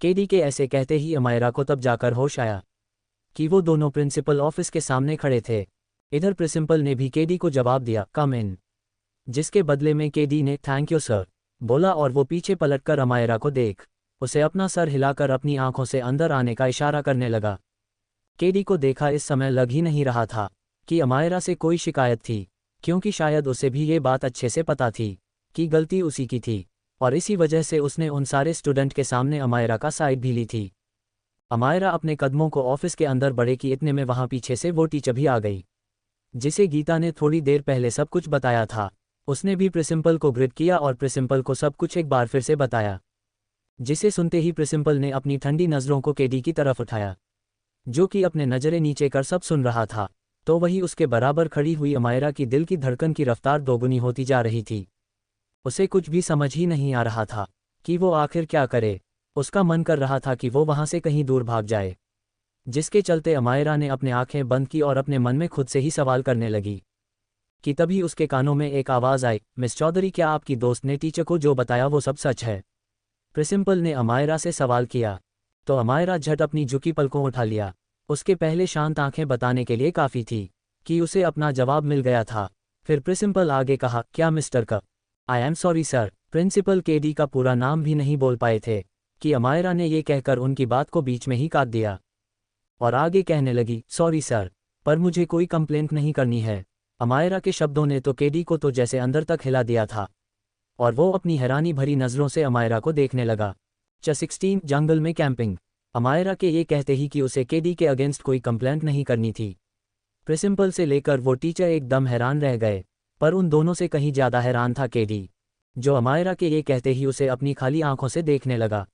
केडी के ऐसे कहते ही अमायरा को तब जाकर होश आया कि वो दोनों प्रिंसिपल ऑफिस के सामने खड़े थे। इधर प्रिंसिपल ने भी केडी को जवाब दिया, कम इन, जिसके बदले में केडी ने थैंक यू सर बोला और वो पीछे पलटकर अमायरा को देख उसे अपना सर हिलाकर अपनी आंखों से अंदर आने का इशारा करने लगा। केडी को देखा इस समय लग ही नहीं रहा था कि अमायरा से कोई शिकायत थी, क्योंकि शायद उसे भी ये बात अच्छे से पता थी कि गलती उसी की थी, और इसी वजह से उसने उन सारे स्टूडेंट के सामने अमायरा का साइड भी ली थी। अमायरा अपने कदमों को ऑफिस के अंदर बढ़े कि इतने में वहां पीछे से वो टीचर भी आ गई, जिसे गीता ने थोड़ी देर पहले सब कुछ बताया था। उसने भी प्रिंसिपल को ग्रिड किया और प्रिंसिपल को सब कुछ एक बार फिर से बताया, जिसे सुनते ही प्रिंसिपल ने अपनी ठंडी नज़रों को केडी की तरफ उठाया, जो कि अपने नज़रें नीचे कर सब सुन रहा था। तो वही उसके बराबर खड़ी हुई अमायरा की दिल की धड़कन की रफ्तार दोगुनी होती जा रही थी। उसे कुछ भी समझ ही नहीं आ रहा था कि वो आखिर क्या करे। उसका मन कर रहा था कि वो वहां से कहीं दूर भाग जाए, जिसके चलते अमायरा ने अपने आंखें बंद की और अपने मन में खुद से ही सवाल करने लगी कि तभी उसके कानों में एक आवाज़ आई, मिस चौधरी, क्या आपकी दोस्त ने टीचर को जो बताया वो सब सच है? प्रिंसिपल ने अमायरा से सवाल किया, तो अमायरा झट अपनी झुकी पलकों उठा लिया। उसके पहले शांत आंखें बताने के लिए काफ़ी थी कि उसे अपना जवाब मिल गया था। फिर प्रिंसिपल आगे कहा, क्या mister cup? I am sorry sir. Principal KD का पूरा नाम भी नहीं बोल पाए थे कि अमायरा ने ये कहकर उनकी बात को बीच में ही काट दिया और आगे कहने लगी, सॉरी सर, पर मुझे कोई कंप्लेंट नहीं करनी है। अमायरा के शब्दों ने तो केडी को तो जैसे अंदर तक हिला दिया था और वो अपनी हैरानी भरी नज़रों से अमायरा को देखने लगा। 16 जंगल में कैंपिंग। अमायरा के ये कहते ही कि उसे केडी के अगेंस्ट कोई कंप्लेंट नहीं करनी थी। प्रिंसिपल से लेकर वो टीचर एकदम हैरान रह गए, पर उन दोनों से कहीं ज़्यादा हैरान था केडी, जो अमायरा के ये कहते ही उसे अपनी खाली आंखों से देखने लगा।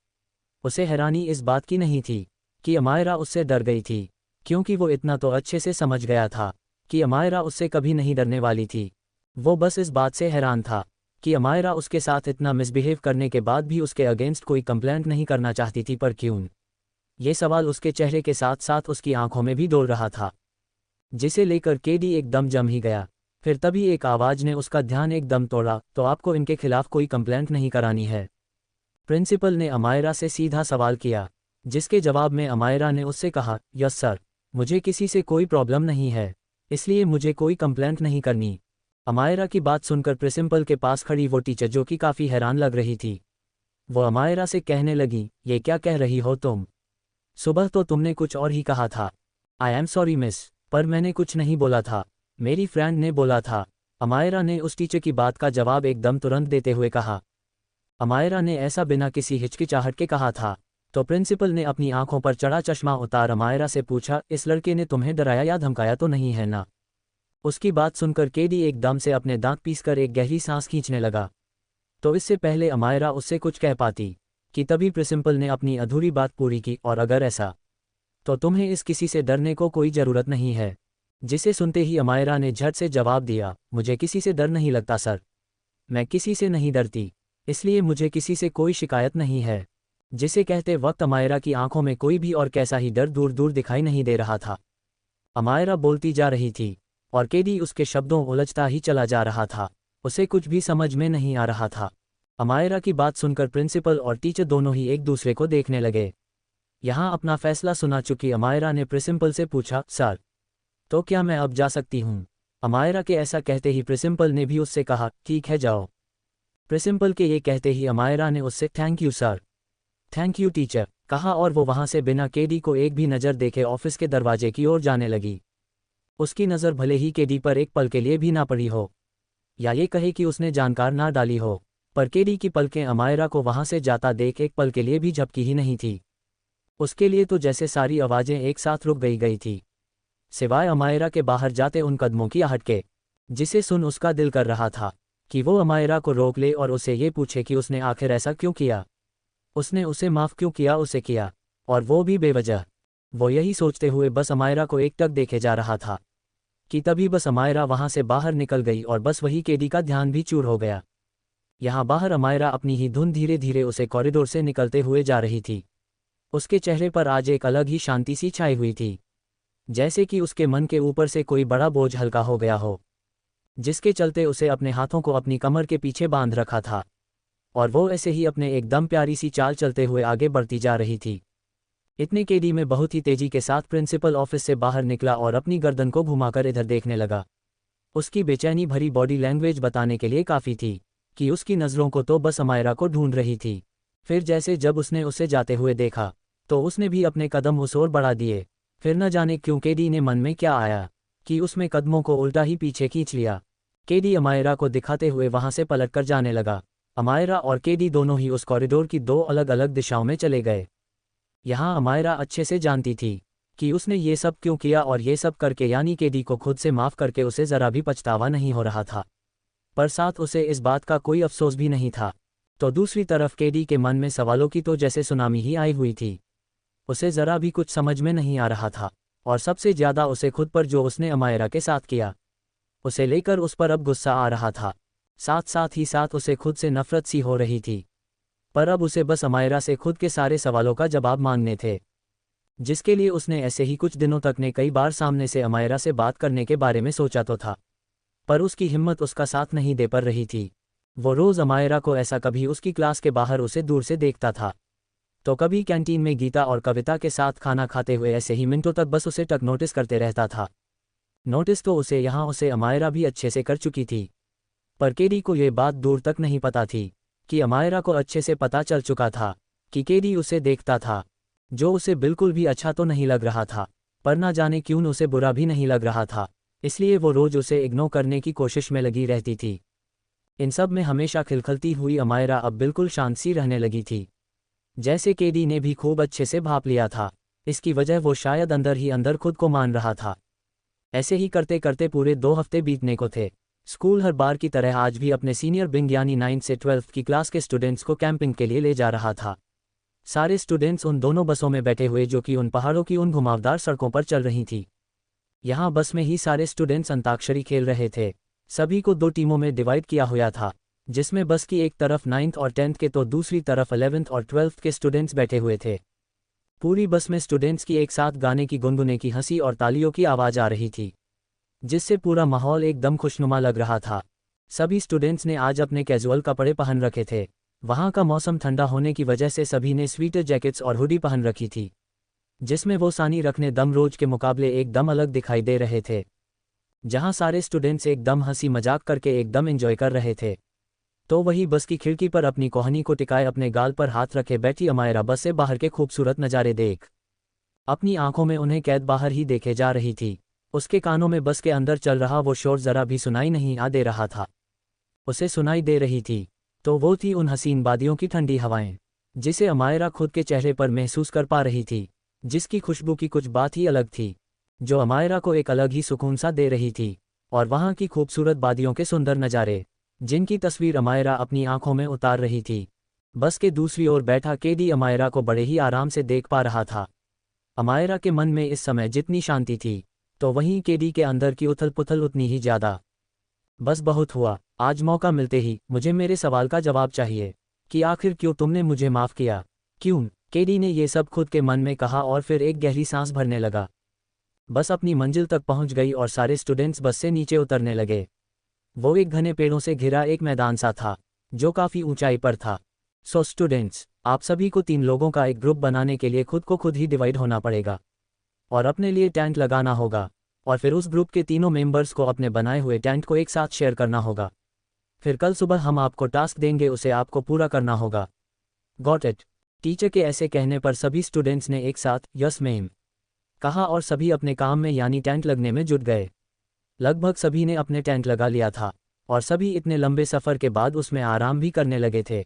उसे हैरानी इस बात की नहीं थी कि अमायरा उससे डर गई थी, क्योंकि वो इतना तो अच्छे से समझ गया था कि अमायरा उससे कभी नहीं डरने वाली थी। वो बस इस बात से हैरान था कि अमायरा उसके साथ इतना मिसबिहेव करने के बाद भी उसके अगेंस्ट कोई कंप्लेंट नहीं करना चाहती थी। पर क्यों? ये सवाल उसके चेहरे के साथ साथ उसकी आंखों में भी डोल रहा था, जिसे लेकर केडी एकदम जम ही गया। फिर तभी एक आवाज़ ने उसका ध्यान एकदम तोड़ा, तो आपको इनके खिलाफ कोई कंप्लेंट नहीं करानी है? प्रिंसिपल ने अमायरा से सीधा सवाल किया, जिसके जवाब में अमायरा ने उससे कहा, यस सर, मुझे किसी से कोई प्रॉब्लम नहीं है, इसलिए मुझे कोई कंप्लेंट नहीं करनी। अमायरा की बात सुनकर प्रिंसिपल के पास खड़ी वो टीचर, जो कि काफ़ी हैरान लग रही थी, वो अमायरा से कहने लगी, ये क्या कह रही हो तुम? सुबह तो तुमने कुछ और ही कहा था। आई एम सॉरी मिस, पर मैंने कुछ नहीं बोला था, मेरी फ्रेंड ने बोला था। अमायरा ने उस टीचर की बात का जवाब एकदम तुरंत देते हुए कहा। अमायरा ने ऐसा बिना किसी हिचकिचाहट के कहा था, तो प्रिंसिपल ने अपनी आंखों पर चढ़ा चश्मा उतार अमायरा से पूछा, इस लड़के ने तुम्हें डराया या धमकाया तो नहीं है ना? उसकी बात सुनकर केडी एकदम से अपने दांत पीसकर एक गहरी सांस खींचने लगा। तो इससे पहले अमायरा उससे कुछ कह पाती कि तभी प्रिंसिपल ने अपनी अधूरी बात पूरी की, और अगर ऐसा तो तुम्हें इस किसी से डरने को कोई ज़रूरत नहीं है। जिसे सुनते ही अमायरा ने झट से जवाब दिया, मुझे किसी से डर नहीं लगता सर, मैं किसी से नहीं डरती, इसलिए मुझे किसी से कोई शिकायत नहीं है। जिसे कहते वक्त अमायरा की आंखों में कोई भी और कैसा ही डर दूर दूर दिखाई नहीं दे रहा था। अमायरा बोलती जा रही थी और केडी उसके शब्दों उलझता ही चला जा रहा था, उसे कुछ भी समझ में नहीं आ रहा था। अमायरा की बात सुनकर प्रिंसिपल और टीचर दोनों ही एक दूसरे को देखने लगे। यहाँ अपना फैसला सुना चुकी अमायरा ने प्रिंसिपल से पूछा, सर, तो क्या मैं अब जा सकती हूँ? अमायरा के ऐसा कहते ही प्रिंसिपल ने भी उससे कहा, ठीक है जाओ। प्रिंसिपल के ये कहते ही अमायरा ने उससे thank you sir, thank you teacher कहा, और वो वहाँ से बिना केडी को एक भी नज़र देखे ऑफिस के दरवाजे की ओर जाने लगी। उसकी नज़र भले ही केडी पर एक पल के लिए भी ना पड़ी हो, या ये कहे कि उसने जानकार ना डाली हो, पर केडी की पलकें अमायरा को वहाँ से जाता देख एक पल के लिए भी झपकी ही नहीं थी। उसके लिए तो जैसे सारी आवाज़ें एक साथ रुक गई थी, सिवाय अमायरा के बाहर जाते उन कदमों की आहट के, जिसे सुन उसका दिल कर रहा था कि वो अमायरा को रोक ले और उसे ये पूछे कि उसने आखिर ऐसा क्यों किया, उसने उसे माफ़ क्यों किया, उसे किया, और वो भी बेवजह। वो यही सोचते हुए बस अमायरा को एकटक देखे जा रहा था कि तभी बस अमायरा वहाँ से बाहर निकल गई और बस वही केडी का ध्यान भी चूर हो गया। यहाँ बाहर अमायरा अपनी ही धुन धीरे धीरे उसे कॉरिडोर से निकलते हुए जा रही थी। उसके चेहरे पर आज एक अलग ही शांति सी छाई हुई थी, जैसे कि उसके मन के ऊपर से कोई बड़ा बोझ हल्का हो गया हो, जिसके चलते उसे अपने हाथों को अपनी कमर के पीछे बांध रखा था, और वो ऐसे ही अपने एकदम प्यारी सी चाल चलते हुए आगे बढ़ती जा रही थी। इतने केडी में बहुत ही तेजी के साथ प्रिंसिपल ऑफिस से बाहर निकला और अपनी गर्दन को घुमाकर इधर देखने लगा। उसकी बेचैनी भरी बॉडी लैंग्वेज बताने के लिए काफ़ी थी कि उसकी नज़रों को तो बस अमायरा को ढूंढ रही थी। फिर जैसे जब उसने उसे जाते हुए देखा तो उसने भी अपने कदम उस ओर बढ़ा दिए। फिर न जाने क्यों केडी ने मन में क्या आया कि उसमें कदमों को उल्टा ही पीछे खींच लिया। केडी अमायरा को दिखाते हुए वहां से पलटकर जाने लगा। अमायरा और केडी दोनों ही उस कॉरिडोर की दो अलग अलग दिशाओं में चले गए। यहाँ अमायरा अच्छे से जानती थी कि उसने ये सब क्यों किया, और ये सब करके यानी केडी को खुद से माफ़ करके उसे ज़रा भी पछतावा नहीं हो रहा था, पर साथ उसे इस बात का कोई अफसोस भी नहीं था। तो दूसरी तरफ केडी के मन में सवालों की तो जैसे सुनामी ही आई हुई थी। उसे ज़रा भी कुछ समझ में नहीं आ रहा था, और सबसे ज़्यादा उसे खुद पर जो उसने अमायरा के साथ किया उसे लेकर उस पर अब गुस्सा आ रहा था। साथ साथ ही साथ उसे खुद से नफरत सी हो रही थी। पर अब उसे बस अमायरा से खुद के सारे सवालों का जवाब मांगने थे, जिसके लिए उसने ऐसे ही कुछ दिनों तक ने कई बार सामने से अमायरा से बात करने के बारे में सोचा तो था, पर उसकी हिम्मत उसका साथ नहीं दे पा रही थी। वो रोज़ अमायरा को ऐसा कभी उसकी क्लास के बाहर उसे दूर से देखता था, तो कभी कैंटीन में गीता और कविता के साथ खाना खाते हुए ऐसे ही मिनटों तक बस उसे टक नोटिस करते रहता था। नोटिस तो उसे अमायरा भी अच्छे से कर चुकी थी, पर केडी को ये बात दूर तक नहीं पता थी कि अमायरा को अच्छे से पता चल चुका था कि केडी उसे देखता था, जो उसे बिल्कुल भी अच्छा तो नहीं लग रहा था, पर ना जाने क्यों उसे बुरा भी नहीं लग रहा था, इसलिए वो रोज उसे इग्नोर करने की कोशिश में लगी रहती थी। इन सब में हमेशा खिलखिलती हुई अमायरा अब बिल्कुल शांत सी रहने लगी थी, जैसे केडी ने भी खूब अच्छे से भाप लिया था। इसकी वजह वो शायद अंदर ही अंदर खुद को मान रहा था। ऐसे ही करते करते पूरे 2 हफ्ते बीतने को थे। स्कूल हर बार की तरह आज भी अपने सीनियर विंग यानी 9th से 12th की क्लास के स्टूडेंट्स को कैंपिंग के लिए ले जा रहा था। सारे स्टूडेंट्स उन दोनों बसों में बैठे हुए जो कि उन पहाड़ों की उन घुमावदार सड़कों पर चल रही थी। यहाँ बस में ही सारे स्टूडेंट्स अंताक्षरी खेल रहे थे। सभी को 2 टीमों में डिवाइड किया हुआ था, जिसमें बस की एक तरफ 9th और 10th के तो दूसरी तरफ 11th और 12th के स्टूडेंट्स बैठे हुए थे। पूरी बस में स्टूडेंट्स की एक साथ गाने की गुनगुने की हंसी और तालियों की आवाज़ आ रही थी, जिससे पूरा माहौल एकदम खुशनुमा लग रहा था। सभी स्टूडेंट्स ने आज अपने कैजुअल कपड़े पहन रखे थे। वहाँ का मौसम ठंडा होने की वजह से सभी ने स्वेटर जैकेट्स और हुडी पहन रखी थी, जिसमें वो सानी रखने दम रोज के मुकाबले एकदम अलग दिखाई दे रहे थे। जहाँ सारे स्टूडेंट्स एकदम हंसी मजाक करके एकदम एंजॉय कर रहे थे, तो वही बस की खिड़की पर अपनी कोहनी को टिकाए अपने गाल पर हाथ रखे बैठी अमायरा बस से बाहर के खूबसूरत नज़ारे देख अपनी आंखों में उन्हें कैद बाहर ही देखे जा रही थी। उसके कानों में बस के अंदर चल रहा वो शोर जरा भी सुनाई नहीं आ दे रहा था। उसे सुनाई दे रही थी तो वो थी उन हसीन वादियों की ठंडी हवाएं, जिसे अमायरा खुद के चेहरे पर महसूस कर पा रही थी, जिसकी खुशबू की कुछ बात ही अलग थी, जो अमायरा को एक अलग ही सुकून सा दे रही थी। और वहाँ की खूबसूरत वादियों के सुंदर नज़ारे, जिनकी तस्वीर अमायरा अपनी आंखों में उतार रही थी। बस के दूसरी ओर बैठा केडी अमायरा को बड़े ही आराम से देख पा रहा था। अमायरा के मन में इस समय जितनी शांति थी, तो वहीं केडी के अंदर की उथल पुथल उतनी ही ज़्यादा। बस बहुत हुआ, आज मौका मिलते ही मुझे मेरे सवाल का जवाब चाहिए कि आखिर क्यों तुमने मुझे माफ़ किया, क्यों? केडी ने ये सब खुद के मन में कहा और फिर एक गहरी सांस भरने लगा। बस अपनी मंजिल तक पहुंच गई और सारे स्टूडेंट्स बस से नीचे उतरने लगे। वो एक घने पेड़ों से घिरा एक मैदान सा था, जो काफ़ी ऊंचाई पर था। सो स्टूडेंट्स, आप सभी को 3 लोगों का एक ग्रुप बनाने के लिए खुद को खुद ही डिवाइड होना पड़ेगा और अपने लिए टेंट लगाना होगा, और फिर उस ग्रुप के तीनों मेंबर्स को अपने बनाए हुए टेंट को एक साथ शेयर करना होगा। फिर कल सुबह हम आपको टास्क देंगे, उसे आपको पूरा करना होगा। Got it? टीचर के ऐसे कहने पर सभी स्टूडेंट्स ने एक साथ यस मैम कहा और सभी अपने काम में यानी टेंट लगने में जुट गए। लगभग सभी ने अपने टेंट लगा लिया था और सभी इतने लंबे सफ़र के बाद उसमें आराम भी करने लगे थे।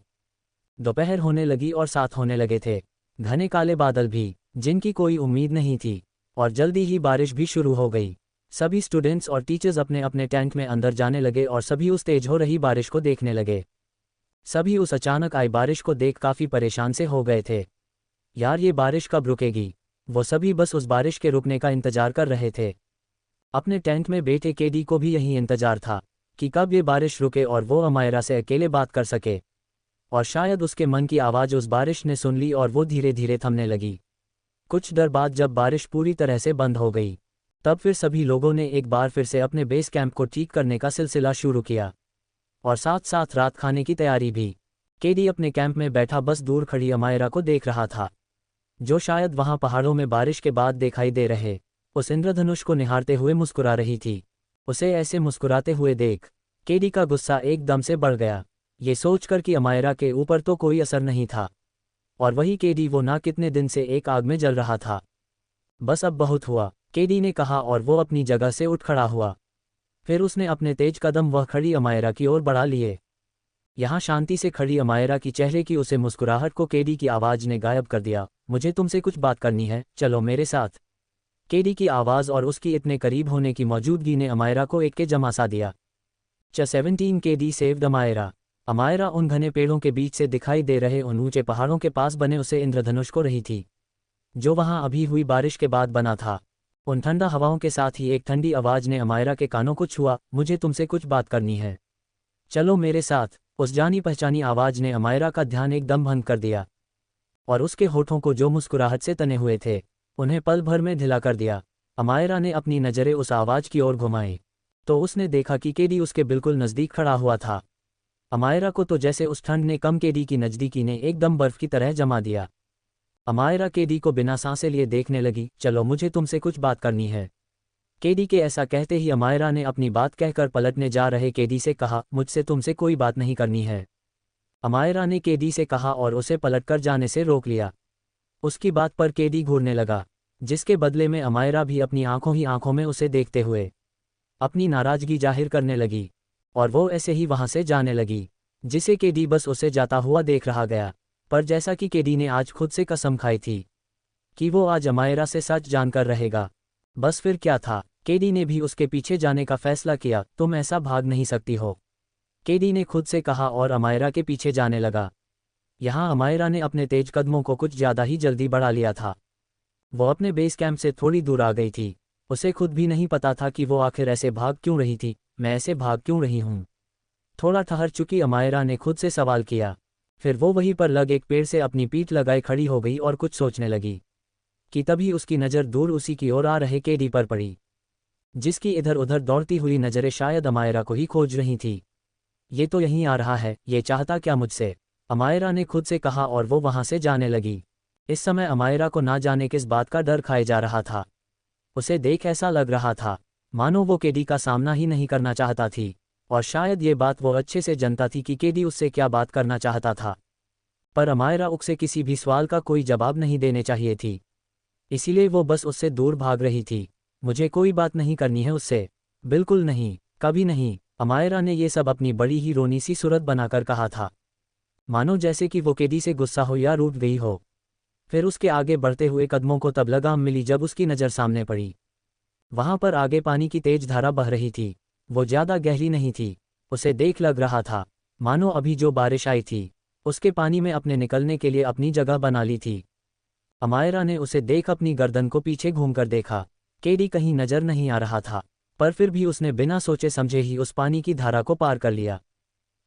दोपहर होने लगी और साथ होने लगे थे घने काले बादल भी, जिनकी कोई उम्मीद नहीं थी, और जल्दी ही बारिश भी शुरू हो गई। सभी स्टूडेंट्स और टीचर्स अपने अपने टेंट में अंदर जाने लगे और सभी उस तेज हो रही बारिश को देखने लगे। सभी उस अचानक आई बारिश को देख काफ़ी परेशान से हो गए थे। यार, ये बारिश कब रुकेगी? वो सभी बस उस बारिश के रुकने का इंतजार कर रहे थे। अपने टेंट में बैठे केडी को भी यही इंतजार था कि कब ये बारिश रुके और वो अमायरा से अकेले बात कर सके। और शायद उसके मन की आवाज़ उस बारिश ने सुन ली और वो धीरे धीरे थमने लगी। कुछ देर बाद जब बारिश पूरी तरह से बंद हो गई, तब फिर सभी लोगों ने एक बार फिर से अपने बेस कैंप को ठीक करने का सिलसिला शुरू किया और साथ साथ रात खाने की तैयारी भी। केडी अपने कैंप में बैठा बस दूर खड़ी अमायरा को देख रहा था, जो शायद वहाँ पहाड़ों में बारिश के बाद दिखाई दे रहे उस इंद्रधनुष को निहारते हुए मुस्कुरा रही थी। उसे ऐसे मुस्कुराते हुए देख केडी का गुस्सा एकदम से बढ़ गया, ये सोचकर कि अमायरा के ऊपर तो कोई असर नहीं था और वही केडी वो ना कितने दिन से एक आग में जल रहा था। बस अब बहुत हुआ, केडी ने कहा और वो अपनी जगह से उठ खड़ा हुआ। फिर उसने अपने तेज कदम वह खड़ी अमायरा की ओर बढ़ा लिए। यहाँ शांति से खड़ी अमायरा की चेहरे की उसे मुस्कुराहट को केडी की आवाज़ ने गायब कर दिया। मुझे तुमसे कुछ बात करनी है, चलो मेरे साथ। केडी की आवाज़ और उसकी इतने करीब होने की मौजूदगी ने अमायरा को एक के जमासा दिया। 17 केडी सेव्ड अमायरा। अमायरा उन घने पेड़ों के बीच से दिखाई दे रहे उन ऊंचे पहाड़ों के पास बने उसे इंद्रधनुष को रही थी, जो वहां अभी हुई बारिश के बाद बना था। उन ठंडा हवाओं के साथ ही एक ठंडी आवाज़ ने अमायरा के कानों को छुआ। मुझे तुमसे कुछ बात करनी है, चलो मेरे साथ। उस जानी पहचानी आवाज़ ने अमायरा का ध्यान एकदम भंग कर दिया और उसके होठों को जो मुस्कुराहट से तने हुए थे, उन्हें पल भर में ढिला कर दिया। अमायरा ने अपनी नज़रें उस आवाज़ की ओर घुमाई तो उसने देखा कि केडी उसके बिल्कुल नज़दीक खड़ा हुआ था। अमायरा को तो जैसे उस ठंड ने कम केडी की नज़दीकी ने एकदम बर्फ़ की तरह जमा दिया। अमायरा केडी को बिना सांसे लिए देखने लगी। चलो मुझे तुमसे कुछ बात करनी है। केडी के ऐसा कहते ही अमायरा ने अपनी बात कहकर पलटने जा रहे केडी से कहा, मुझसे तुमसे कोई बात नहीं करनी है। अमायरा ने केडी से कहा और उसे पलटकर जाने से रोक लिया। उसकी बात पर केडी घूरने लगा, जिसके बदले में अमायरा भी अपनी आंखों ही आंखों में उसे देखते हुए अपनी नाराजगी जाहिर करने लगी, और वो ऐसे ही वहां से जाने लगी, जिसे केडी बस उसे जाता हुआ देख रहा गया। पर जैसा कि केडी ने आज खुद से कसम खाई थी कि वो आज अमायरा से सच जानकर रहेगा, बस फिर क्या था, केडी ने भी उसके पीछे जाने का फैसला किया। तुम ऐसा भाग नहीं सकती हो, केडी ने खुद से कहा और अमायरा के पीछे जाने लगा। यहाँ अमायरा ने अपने तेज कदमों को कुछ ज़्यादा ही जल्दी बढ़ा लिया था। वो अपने बेस कैंप से थोड़ी दूर आ गई थी। उसे खुद भी नहीं पता था कि वो आखिर ऐसे भाग क्यों रही थी। मैं ऐसे भाग क्यों रही हूँ? थोड़ा ठहर चुकी अमायरा ने खुद से सवाल किया। फिर वो वहीं पर लग एक पेड़ से अपनी पीठ लगाए खड़ी हो गई और कुछ सोचने लगी कि तभी उसकी नज़र दूर उसी की ओर आ रहे केडी पर पड़ी, जिसकी इधर उधर दौड़ती हुई नज़रें शायद अमायरा को ही खोज रही थी। ये तो यहीं आ रहा है, ये चाहता क्या मुझसे? अमायरा ने खुद से कहा और वो वहां से जाने लगी। इस समय अमायरा को ना जाने किस बात का डर खाए जा रहा था। उसे देख ऐसा लग रहा था मानो वो केडी का सामना ही नहीं करना चाहता थी, और शायद ये बात वो अच्छे से जानता थी कि केडी उससे क्या बात करना चाहता था। पर अमायरा उसे किसी भी सवाल का कोई जवाब नहीं देने चाहिए थी, इसीलिए वो बस उससे दूर भाग रही थी। मुझे कोई बात नहीं करनी है उससे, बिल्कुल नहीं, कभी नहीं। अमायरा ने ये सब अपनी बड़ी ही रोनी सी सूरत बनाकर कहा था, मानो जैसे कि वो केडी से गुस्सा हो या रूठ गई हो। फिर उसके आगे बढ़ते हुए कदमों को तब लगाम मिली जब उसकी नज़र सामने पड़ी। वहां पर आगे पानी की तेज धारा बह रही थी। वो ज़्यादा गहरी नहीं थी। उसे देख लग रहा था मानो अभी जो बारिश आई थी उसके पानी में अपने निकलने के लिए अपनी जगह बना ली थी। अमायरा ने उसे देख अपनी गर्दन को पीछे घूमकर देखा। केडी कहीं नजर नहीं आ रहा था, पर फिर भी उसने बिना सोचे समझे ही उस पानी की धारा को पार कर लिया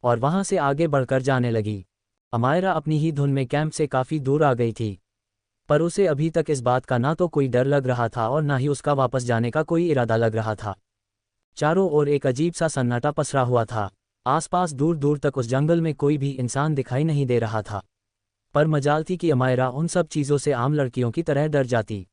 और वहां से आगे बढ़कर जाने लगी। अमायरा अपनी ही धुन में कैंप से काफ़ी दूर आ गई थी, पर उसे अभी तक इस बात का ना तो कोई डर लग रहा था और ना ही उसका वापस जाने का कोई इरादा लग रहा था। चारों ओर एक अजीब सा सन्नाटा पसरा हुआ था। आसपास दूर दूर तक उस जंगल में कोई भी इंसान दिखाई नहीं दे रहा था। पर मजाल थी कि अमायरा उन सब चीज़ों से आम लड़कियों की तरह डर जाती,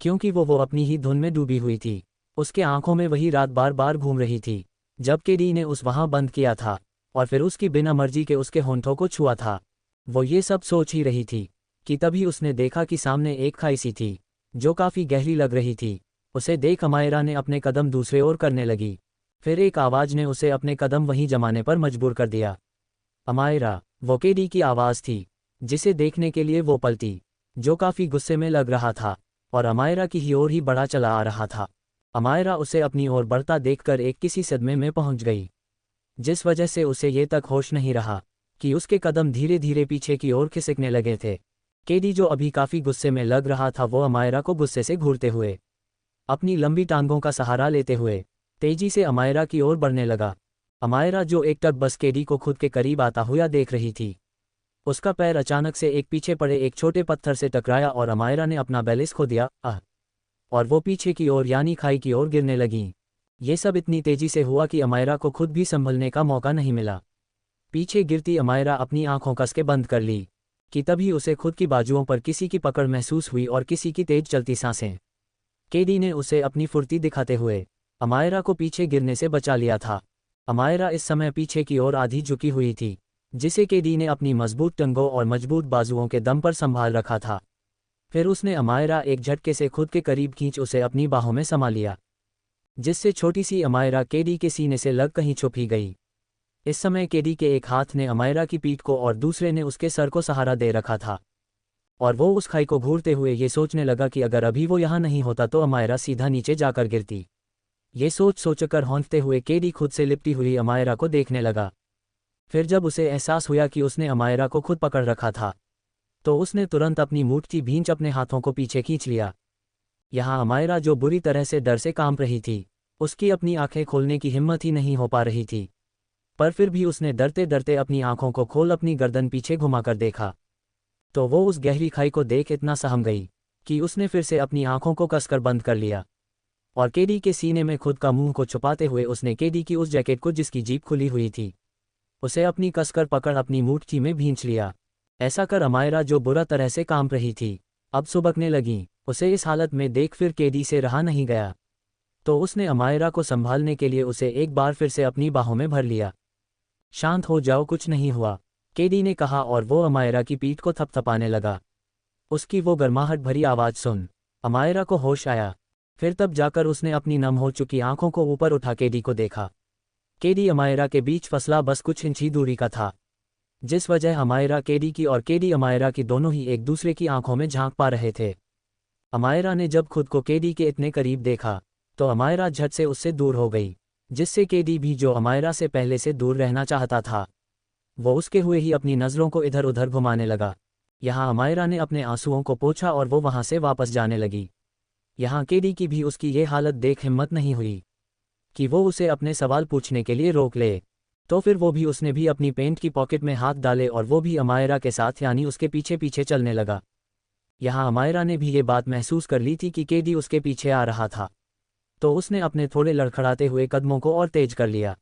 क्योंकि वो अपनी ही धुन में डूबी हुई थी। उसके आंखों में वही रात बार बार घूम रही थी जब केडी ने उस वहां बंद किया था और फिर उसकी बिना मर्जी के उसके होंठों को छुआ था। वो ये सब सोच ही रही थी कि तभी उसने देखा कि सामने एक खाई सी थी जो काफ़ी गहरी लग रही थी। उसे देख अमायरा ने अपने कदम दूसरे ओर करने लगी। फिर एक आवाज़ ने उसे अपने कदम वहीं जमाने पर मजबूर कर दिया। अमायरा, वो केडी की आवाज़ थी, जिसे देखने के लिए वो पलटी, जो काफ़ी गुस्से में लग रहा था और अमायरा की ही ओर ही बढ़ा चला आ रहा था। अमायरा उसे अपनी ओर बढ़ता देखकर एक किसी सदमे में पहुंच गई, जिस वजह से उसे ये तक होश नहीं रहा कि उसके कदम धीरे धीरे पीछे की ओर खिसकने लगे थे। केडी जो अभी काफ़ी गुस्से में लग रहा था वो अमायरा को गुस्से से घूरते हुए अपनी लंबी टांगों का सहारा लेते हुए तेजी से अमायरा की ओर बढ़ने लगा। अमायरा जो एकटक बस केडी को खुद के करीब आता हुआ देख रही थी, उसका पैर अचानक से एक पीछे पड़े एक छोटे पत्थर से टकराया और अमायरा ने अपना बैलेंस खो दिया और वो पीछे की ओर यानी खाई की ओर गिरने लगी। ये सब इतनी तेजी से हुआ कि अमायरा को खुद भी संभलने का मौका नहीं मिला। पीछे गिरती अमायरा अपनी आंखों कस के बंद कर ली कि तभी उसे खुद की बाजुओं पर किसी की पकड़ महसूस हुई और किसी की तेज चलती सांसें। केडी ने उसे अपनी फुर्ती दिखाते हुए अमायरा को पीछे गिरने से बचा लिया था। अमायरा इस समय पीछे की ओर आधी झुकी हुई थी, जिसे केडी ने अपनी मजबूत टंगों और मजबूत बाजुओं के दम पर संभाल रखा था। फिर उसने अमायरा एक झटके से खुद के करीब खींच उसे अपनी बाहों में समा लिया, जिससे छोटी सी अमायरा केडी के सीने से लग कहीं छुप ही गई। इस समय केडी के एक हाथ ने अमायरा की पीठ को और दूसरे ने उसके सर को सहारा दे रखा था, और वो उस खाई को घूरते हुए ये सोचने लगा कि अगर अभी वो यहाँ नहीं होता तो अमायरा सीधा नीचे जाकर गिरती। ये सोचकर हौंकते हुए केडी खुद से लिपटी हुई अमायरा को देखने लगा। फिर जब उसे एहसास हुआ कि उसने अमायरा को खुद पकड़ रखा था, तो उसने तुरंत अपनी मुट्ठी भींच अपने हाथों को पीछे खींच लिया। यहाँ अमायरा जो बुरी तरह से डर से कांप रही थी, उसकी अपनी आंखें खोलने की हिम्मत ही नहीं हो पा रही थी, पर फिर भी उसने डरते डरते अपनी आंखों को खोल अपनी गर्दन पीछे घुमाकर देखा, तो वो उस गहरी खाई को देख इतना सहम गई कि उसने फिर से अपनी आंखों को कसकर बंद कर लिया और केडी के सीने में खुद का मुंह को छुपाते हुए उसने केडी की उस जैकेट को, जिसकी जीप खुली हुई थी, उसे अपनी कसकर पकड़ अपनी मुट्ठी में भींच लिया। ऐसा कर अमायरा जो बुरा तरह से कांप रही थी, अब सुबकने लगी। उसे इस हालत में देख फिर केडी से रहा नहीं गया। तो उसने अमायरा को संभालने के लिए उसे एक बार फिर से अपनी बाहों में भर लिया। शांत हो जाओ, कुछ नहीं हुआ, केडी ने कहा और वो अमायरा की पीठ को थपथपाने लगा। उसकी वो गर्माहट भरी आवाज़ सुन अमायरा को होश आया। फिर तब जाकर उसने अपनी नम हो चुकी आंखों को ऊपर उठा केडी को देखा। केडी अमायरा के बीच फसला बस कुछ इंच ही दूरी का था, जिस वजह अमायरा केडी की और केडी अमायरा की दोनों ही एक दूसरे की आंखों में झांक पा रहे थे। अमायरा ने जब खुद को केडी के इतने करीब देखा तो अमायरा झट से उससे दूर हो गई, जिससे केडी भी, जो अमायरा से पहले से दूर रहना चाहता था, वो उसके हुए ही अपनी नज़रों को इधर उधर घुमाने लगा। यहाँ अमायरा ने अपने आंसुओं को पोंछा और वो वहाँ से वापस जाने लगी। यहाँ केडी की भी उसकी ये हालत देख हिम्मत नहीं हुई कि वो उसे अपने सवाल पूछने के लिए रोक ले। तो फिर उसने भी अपनी पेंट की पॉकेट में हाथ डाले और वो भी अमायरा के साथ यानी उसके पीछे पीछे चलने लगा। यहाँ अमायरा ने भी ये बात महसूस कर ली थी कि केडी उसके पीछे आ रहा था, तो उसने अपने थोड़े लड़खड़ाते हुए कदमों को और तेज कर लिया,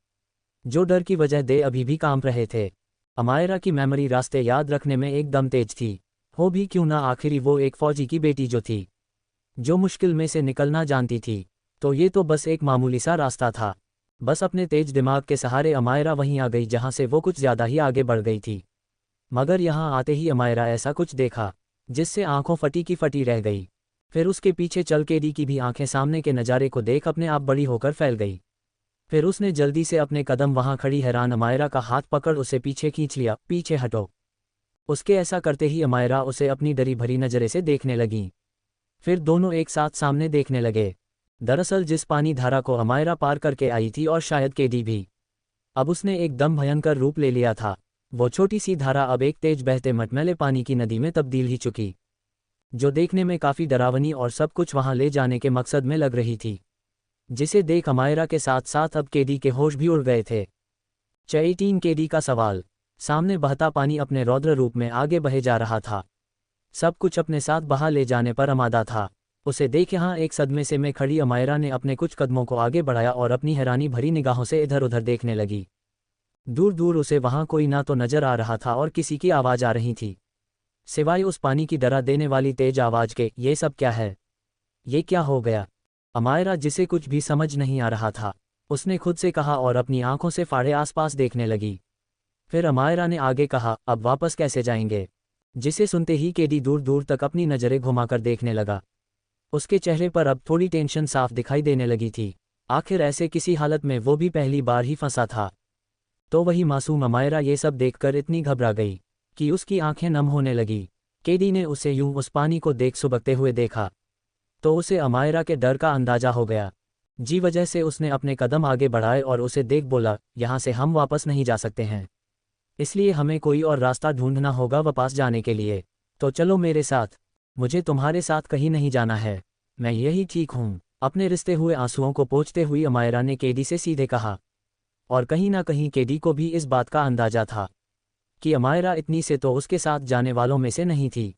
जो डर की वजह दे अभी भी कांप रहे थे। अमायरा की मेमोरी रास्ते याद रखने में एकदम तेज थी, हो भी क्यों ना, आखिरी वो एक फौजी की बेटी जो थी, जो मुश्किल में से निकलना जानती थी। तो ये तो बस एक मामूली सा रास्ता था। बस अपने तेज दिमाग के सहारे अमायरा वहीं आ गई जहाँ से वो कुछ ज़्यादा ही आगे बढ़ गई थी। मगर यहाँ आते ही अमायरा ऐसा कुछ देखा जिससे आंखों फटी की फटी रह गई। फिर उसके पीछे चल केडी की भी आंखें सामने के नज़ारे को देख अपने आप बड़ी होकर फैल गई। फिर उसने जल्दी से अपने कदम वहां खड़ी हैरान अमायरा का हाथ पकड़ उसे पीछे खींच लिया। पीछे हटो। उसके ऐसा करते ही अमायरा उसे अपनी डरी भरी नज़रें से देखने लगी। फिर दोनों एक साथ सामने देखने लगे। दरअसल जिस पानी धारा को अमायरा पार करके आई थी और शायद केडी भी, अब उसने एकदम भयंकर रूप ले लिया था। वो छोटी सी धारा अब एक तेज बहते मटमैले पानी की नदी में तब्दील ही चुकी, जो देखने में काफ़ी डरावनी और सब कुछ वहां ले जाने के मकसद में लग रही थी, जिसे देख अमायरा के साथ साथ अब केडी के होश भी उड़ गए थे। 18 केडी का सवाल। सामने बहता पानी अपने रौद्र रूप में आगे बहे जा रहा था, सब कुछ अपने साथ बहा ले जाने पर आमादा था। उसे देख यहाँ एक सदमे से में खड़ी अमायरा ने अपने कुछ कदमों को आगे बढ़ाया और अपनी हैरानी भरी निगाहों से इधर उधर देखने लगी। दूर दूर उसे वहाँ कोई ना तो नजर आ रहा था और किसी की आवाज़ आ रही थी, सिवाय उस पानी की डरा देने वाली तेज आवाज़ के। ये सब क्या है? ये क्या हो गया? अमायरा, जिसे कुछ भी समझ नहीं आ रहा था, उसने खुद से कहा और अपनी आंखों से फाड़े आसपास देखने लगी। फिर अमायरा ने आगे कहा, अब वापस कैसे जाएंगे? जिसे सुनते ही केडी दूर दूर तक अपनी नज़रें घुमाकर देखने लगा। उसके चेहरे पर अब थोड़ी टेंशन साफ दिखाई देने लगी थी। आखिर ऐसे किसी हालत में वो भी पहली बार ही फंसा था। तो वही मासूम अमायरा ये सब देखकर इतनी घबरा गई कि उसकी आंखें नम होने लगी। केडी ने उसे यूं उस पानी को देख सुबकते हुए देखा तो उसे अमायरा के डर का अंदाजा हो गया। जी वजह से उसने अपने कदम आगे बढ़ाए और उसे देख बोला, यहाँ से हम वापस नहीं जा सकते हैं, इसलिए हमें कोई और रास्ता ढूंढना होगा वापस जाने के लिए। तो चलो मेरे साथ, मुझे तुम्हारे साथ कहीं नहीं जाना है, मैं यही ठीक हूँ। अपने रिश्ते हुए आंसुओं को पोंछते हुई अमायरा ने केडी से सीधे कहा। और कहीं ना कहीं केडी को भी इस बात का अंदाजा था कि अमायरा इतनी से तो उसके साथ जाने वालों में से नहीं थी।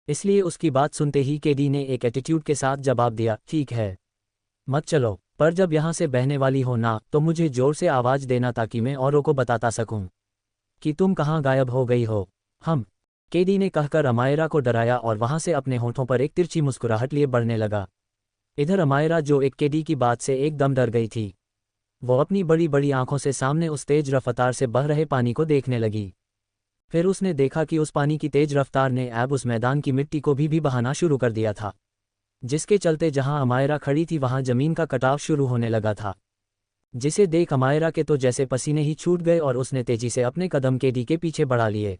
इसलिए उसकी बात सुनते ही केडी ने एक एटीट्यूड के साथ जवाब दिया, ठीक है, मत चलो, पर जब यहाँ से बहने वाली हो ना तो मुझे जोर से आवाज़ देना ताकि मैं औरों को बताता सकूं कि तुम कहाँ गायब हो गई हो। हम, केडी ने कहकर अमायरा को डराया और वहाँ से अपने होठों पर एक तिरछी मुस्कुराहट लिए बढ़ने लगा। इधर अमायरा, जो एक केडी की बात से एकदम डर गई थी, वो अपनी बड़ी बड़ी आंखों से सामने उस तेज रफ्तार से बह रहे पानी को देखने लगी। फिर उसने देखा कि उस पानी की तेज रफ्तार ने अब उस मैदान की मिट्टी को भी बहाना शुरू कर दिया था, जिसके चलते जहां अमायरा खड़ी थी वहां जमीन का कटाव शुरू होने लगा था, जिसे देख अमायरा के तो जैसे पसीने ही छूट गए और उसने तेजी से अपने कदम केडी के पीछे बढ़ा लिए।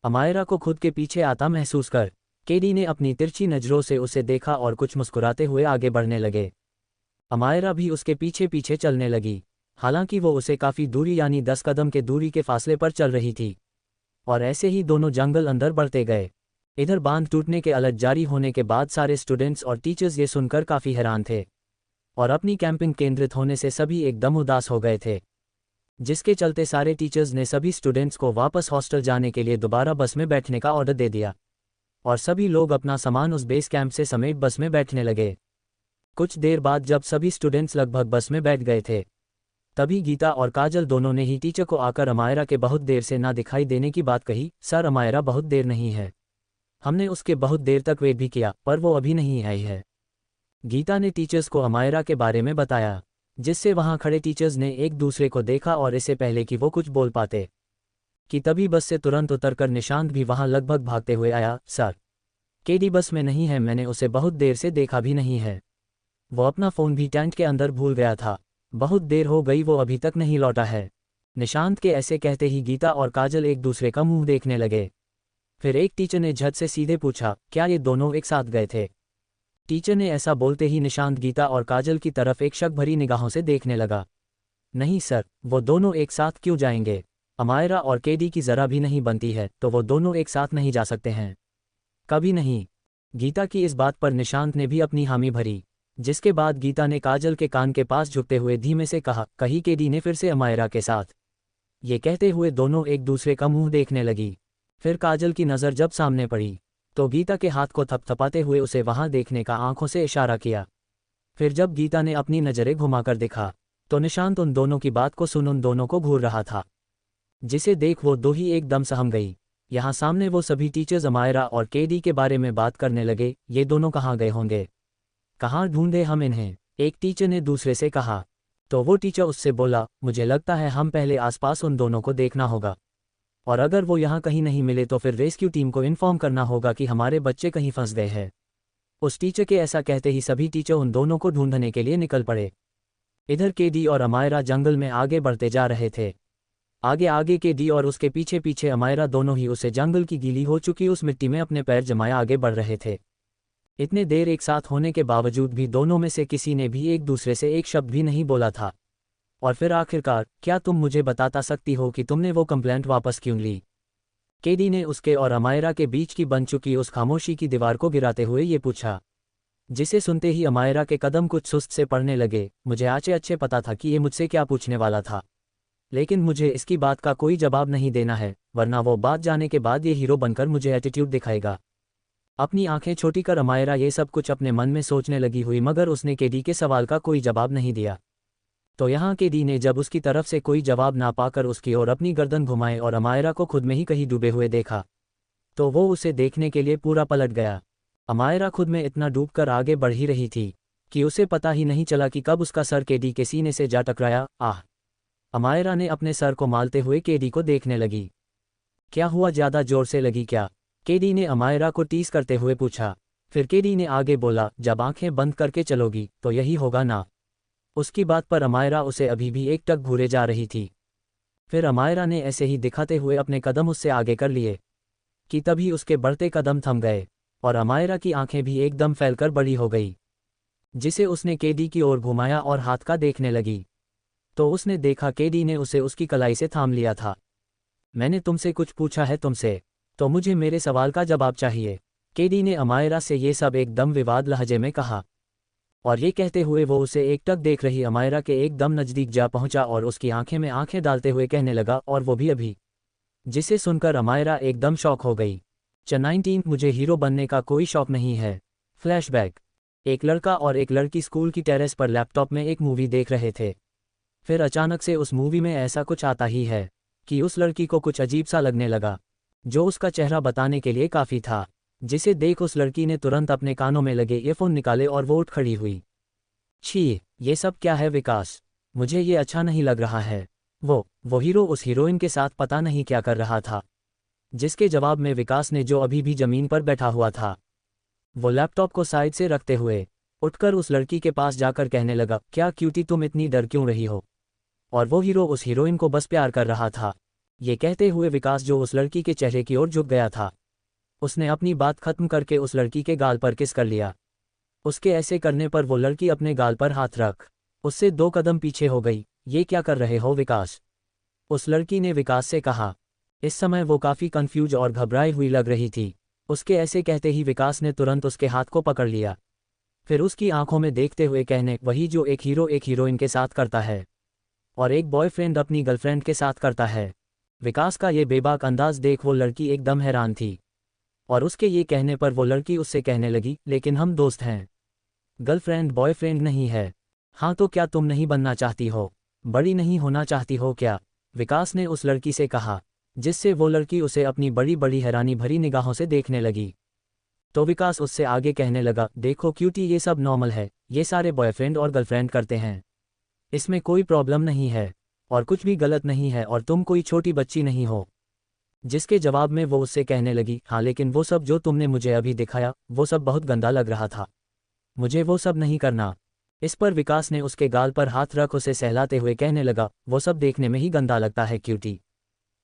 अमायरा को खुद के पीछे आता महसूस कर केडी ने अपनी तिरछी नज़रों से उसे देखा और कुछ मुस्कुराते हुए आगे बढ़ने लगे। अमायरा भी उसके पीछे पीछे चलने लगी, हालांकि वो उसे काफ़ी दूरी यानी 10 कदम के दूरी के फासले पर चल रही थी। और ऐसे ही दोनों जंगल अंदर बढ़ते गए। इधर बांध टूटने के अलर्ट जारी होने के बाद सारे स्टूडेंट्स और टीचर्स ये सुनकर काफ़ी हैरान थे और अपनी कैंपिंग केंद्रित होने से सभी एकदम उदास हो गए थे, जिसके चलते सारे टीचर्स ने सभी स्टूडेंट्स को वापस हॉस्टल जाने के लिए दोबारा बस में बैठने का ऑर्डर दे दिया और सभी लोग अपना सामान उस बेस कैंप से समेट बस में बैठने लगे। कुछ देर बाद जब सभी स्टूडेंट्स लगभग बस में बैठ गए थे, तभी गीता और काजल दोनों ने ही टीचर को आकर अमायरा के बहुत देर से ना दिखाई देने की बात कही। सर, अमायरा बहुत देर नहीं है, हमने उसके बहुत देर तक वेट भी किया पर वो अभी नहीं आई है। गीता ने टीचर्स को अमायरा के बारे में बताया, जिससे वहां खड़े टीचर्स ने एक दूसरे को देखा और इससे पहले कि वो कुछ बोल पाते कि तभी बस से तुरंत उतरकर निशांत भी वहां लगभग भागते हुए आया। सर, केडी बस में नहीं है, मैंने उसे बहुत देर से देखा भी नहीं है। वो अपना फ़ोन भी टेंट के अंदर भूल गया था, बहुत देर हो गई, वो अभी तक नहीं लौटा है। निशांत के ऐसे कहते ही गीता और काजल एक दूसरे का मुंह देखने लगे। फिर एक टीचर ने झट से सीधे पूछा, क्या ये दोनों एक साथ गए थे? टीचर ने ऐसा बोलते ही निशांत गीता और काजल की तरफ एक शक भरी निगाहों से देखने लगा। नहीं सर, वो दोनों एक साथ क्यों जाएंगे? अमायरा और केडी की ज़रा भी नहीं बनती है, तो वो दोनों एक साथ नहीं जा सकते हैं, कभी नहीं। गीता की इस बात पर निशांत ने भी अपनी हामी भरी, जिसके बाद गीता ने काजल के कान के पास झुकते हुए धीमे से कहा, कहीं केडी ने फिर से अमायरा के साथ? ये कहते हुए दोनों एक दूसरे का मुंह देखने लगी। फिर काजल की नज़र जब सामने पड़ी तो गीता के हाथ को थपथपाते हुए उसे वहां देखने का आंखों से इशारा किया। फिर जब गीता ने अपनी नज़रें घुमाकर देखा तो निशांत उन दोनों की बात को सुन उन दोनों को घूर रहा था, जिसे देख वो दो ही एकदम सहम गई। यहाँ सामने वो सभी टीचर्स अमायरा और केडी के बारे में बात करने लगे। ये दोनों कहाँ गए होंगे, कहाँ ढूंढे हम इन्हें? एक टीचर ने दूसरे से कहा। तो वो टीचर उससे बोला, मुझे लगता है हम पहले आसपास उन दोनों को देखना होगा, और अगर वो यहाँ कहीं नहीं मिले तो फिर रेस्क्यू टीम को इन्फॉर्म करना होगा कि हमारे बच्चे कहीं फंस गए हैं। उस टीचर के ऐसा कहते ही सभी टीचर उन दोनों को ढूंढने के लिए निकल पड़े। इधर केडी और अमायरा जंगल में आगे बढ़ते जा रहे थे। आगे आगे केडी और उसके पीछे पीछे अमायरा दोनों ही उसे जंगल की गीली हो चुकी उस मिट्टी में अपने पैर जमाए आगे बढ़ रहे थे। इतने देर एक साथ होने के बावजूद भी दोनों में से किसी ने भी एक दूसरे से एक शब्द भी नहीं बोला था। और फिर आखिरकार, क्या तुम मुझे बता सकती हो कि तुमने वो कंप्लेंट वापस क्यों ली? केडी ने उसके और अमायरा के बीच की बन चुकी उस खामोशी की दीवार को गिराते हुए ये पूछा, जिसे सुनते ही अमायरा के कदम कुछ सुस्त से पड़ने लगे। मुझे अच्छे पता था कि ये मुझसे क्या पूछने वाला था, लेकिन मुझे इसकी बात का कोई जवाब नहीं देना है, वरना वो बात जाने के बाद ये हीरो बनकर मुझे एटीट्यूड दिखाएगा। अपनी आंखें छोटी कर अमायरा ये सब कुछ अपने मन में सोचने लगी हुई, मगर उसने केडी के सवाल का कोई जवाब नहीं दिया। तो यहाँ केडी ने जब उसकी तरफ से कोई जवाब ना पाकर उसकी ओर अपनी गर्दन घुमाए और अमायरा को खुद में ही कहीं डूबे हुए देखा, तो वो उसे देखने के लिए पूरा पलट गया। अमायरा खुद में इतना डूबकर आगे बढ़ ही रही थी कि उसे पता ही नहीं चला कि कब उसका सर केडी के सीने से जा टकराया। आह! अमायरा ने अपने सर को मालते हुए केडी को देखने लगी। क्या हुआ, ज़्यादा जोर से लगी क्या? केडी ने अमायरा को टीस करते हुए पूछा। फिर केडी ने आगे बोला, जब आंखें बंद करके चलोगी तो यही होगा ना? उसकी बात पर अमायरा उसे अभी भी एक टक घूरे जा रही थी। फिर अमायरा ने ऐसे ही दिखाते हुए अपने कदम उससे आगे कर लिए कि तभी उसके बढ़ते कदम थम गए और अमायरा की आंखें भी एकदम फैलकर बड़ी हो गई, जिसे उसने केडी की ओर घुमाया और हाथ का देखने लगी। तो उसने देखा केडी ने उसे उसकी कलाई से थाम लिया था। मैंने तुमसे कुछ पूछा है तुमसे, तो मुझे मेरे सवाल का जवाब चाहिए। केडी ने अमायरा से ये सब एकदम विवाद लहजे में कहा, और ये कहते हुए वो उसे एकटक देख रही अमायरा के एकदम नज़दीक जा पहुंचा और उसकी आंखें में आंखें डालते हुए कहने लगा, और वो भी अभी, जिसे सुनकर अमायरा एकदम शॉक हो गई। 19 मुझे हीरो बनने का कोई शौक नहीं है। फ्लैशबैक। एक लड़का और एक लड़की स्कूल की टेरेस पर लैपटॉप में एक मूवी देख रहे थे। फिर अचानक से उस मूवी में ऐसा कुछ आता ही है कि उस लड़की को कुछ अजीब सा लगने लगा, जो उसका चेहरा बताने के लिए काफ़ी था, जिसे देख उस लड़की ने तुरंत अपने कानों में लगे ईयरफोन निकाले और वो उठ खड़ी हुई। छी, ये सब क्या है विकास? मुझे ये अच्छा नहीं लग रहा है। वो हीरो उस हीरोइन के साथ पता नहीं क्या कर रहा था, जिसके जवाब में विकास ने, जो अभी भी ज़मीन पर बैठा हुआ था, वो लैपटॉप को साइड से रखते हुए उठकर उस लड़की के पास जाकर कहने लगा, क्या क्यूटी तुम इतनी डर क्यों रही हो? और वो हीरो उस हीरोइन को बस प्यार कर रहा था। ये कहते हुए विकास, जो उस लड़की के चेहरे की ओर झुक गया था, उसने अपनी बात खत्म करके उस लड़की के गाल पर किस कर लिया। उसके ऐसे करने पर वो लड़की अपने गाल पर हाथ रख उससे 2 कदम पीछे हो गई। ये क्या कर रहे हो विकास? उस लड़की ने विकास से कहा। इस समय वो काफ़ी कंफ्यूज और घबराई हुई लग रही थी। उसके ऐसे कहते ही विकास ने तुरंत उसके हाथ को पकड़ लिया, फिर उसकी आंखों में देखते हुए कहने, वही जो एक हीरो एक हीरोइन के साथ करता है और एक बॉयफ्रेंड अपनी गर्लफ्रेंड के साथ करता है। विकास का ये बेबाक अंदाज देख वो लड़की एकदम हैरान थी, और उसके ये कहने पर वो लड़की उससे कहने लगी, लेकिन हम दोस्त हैं, गर्लफ्रेंड बॉयफ्रेंड नहीं है। हाँ, तो क्या तुम नहीं बनना चाहती हो? बड़ी नहीं होना चाहती हो क्या? विकास ने उस लड़की से कहा, जिससे वो लड़की उसे अपनी बड़ी बड़ी हैरानी भरी निगाहों से देखने लगी। तो विकास उससे आगे कहने लगा, देखो क्यूटी, ये सब नॉर्मल है, ये सारे बॉयफ्रेंड और गर्लफ्रेंड करते हैं, इसमें कोई प्रॉब्लम नहीं है और कुछ भी गलत नहीं है और तुम कोई छोटी बच्ची नहीं हो। जिसके जवाब में वो उससे कहने लगी, हाँ लेकिन वो सब जो तुमने मुझे अभी दिखाया वो सब बहुत गंदा लग रहा था, मुझे वो सब नहीं करना। इस पर विकास ने उसके गाल पर हाथ रख उसे सहलाते हुए कहने लगा, वो सब देखने में ही गंदा लगता है क्यूटी,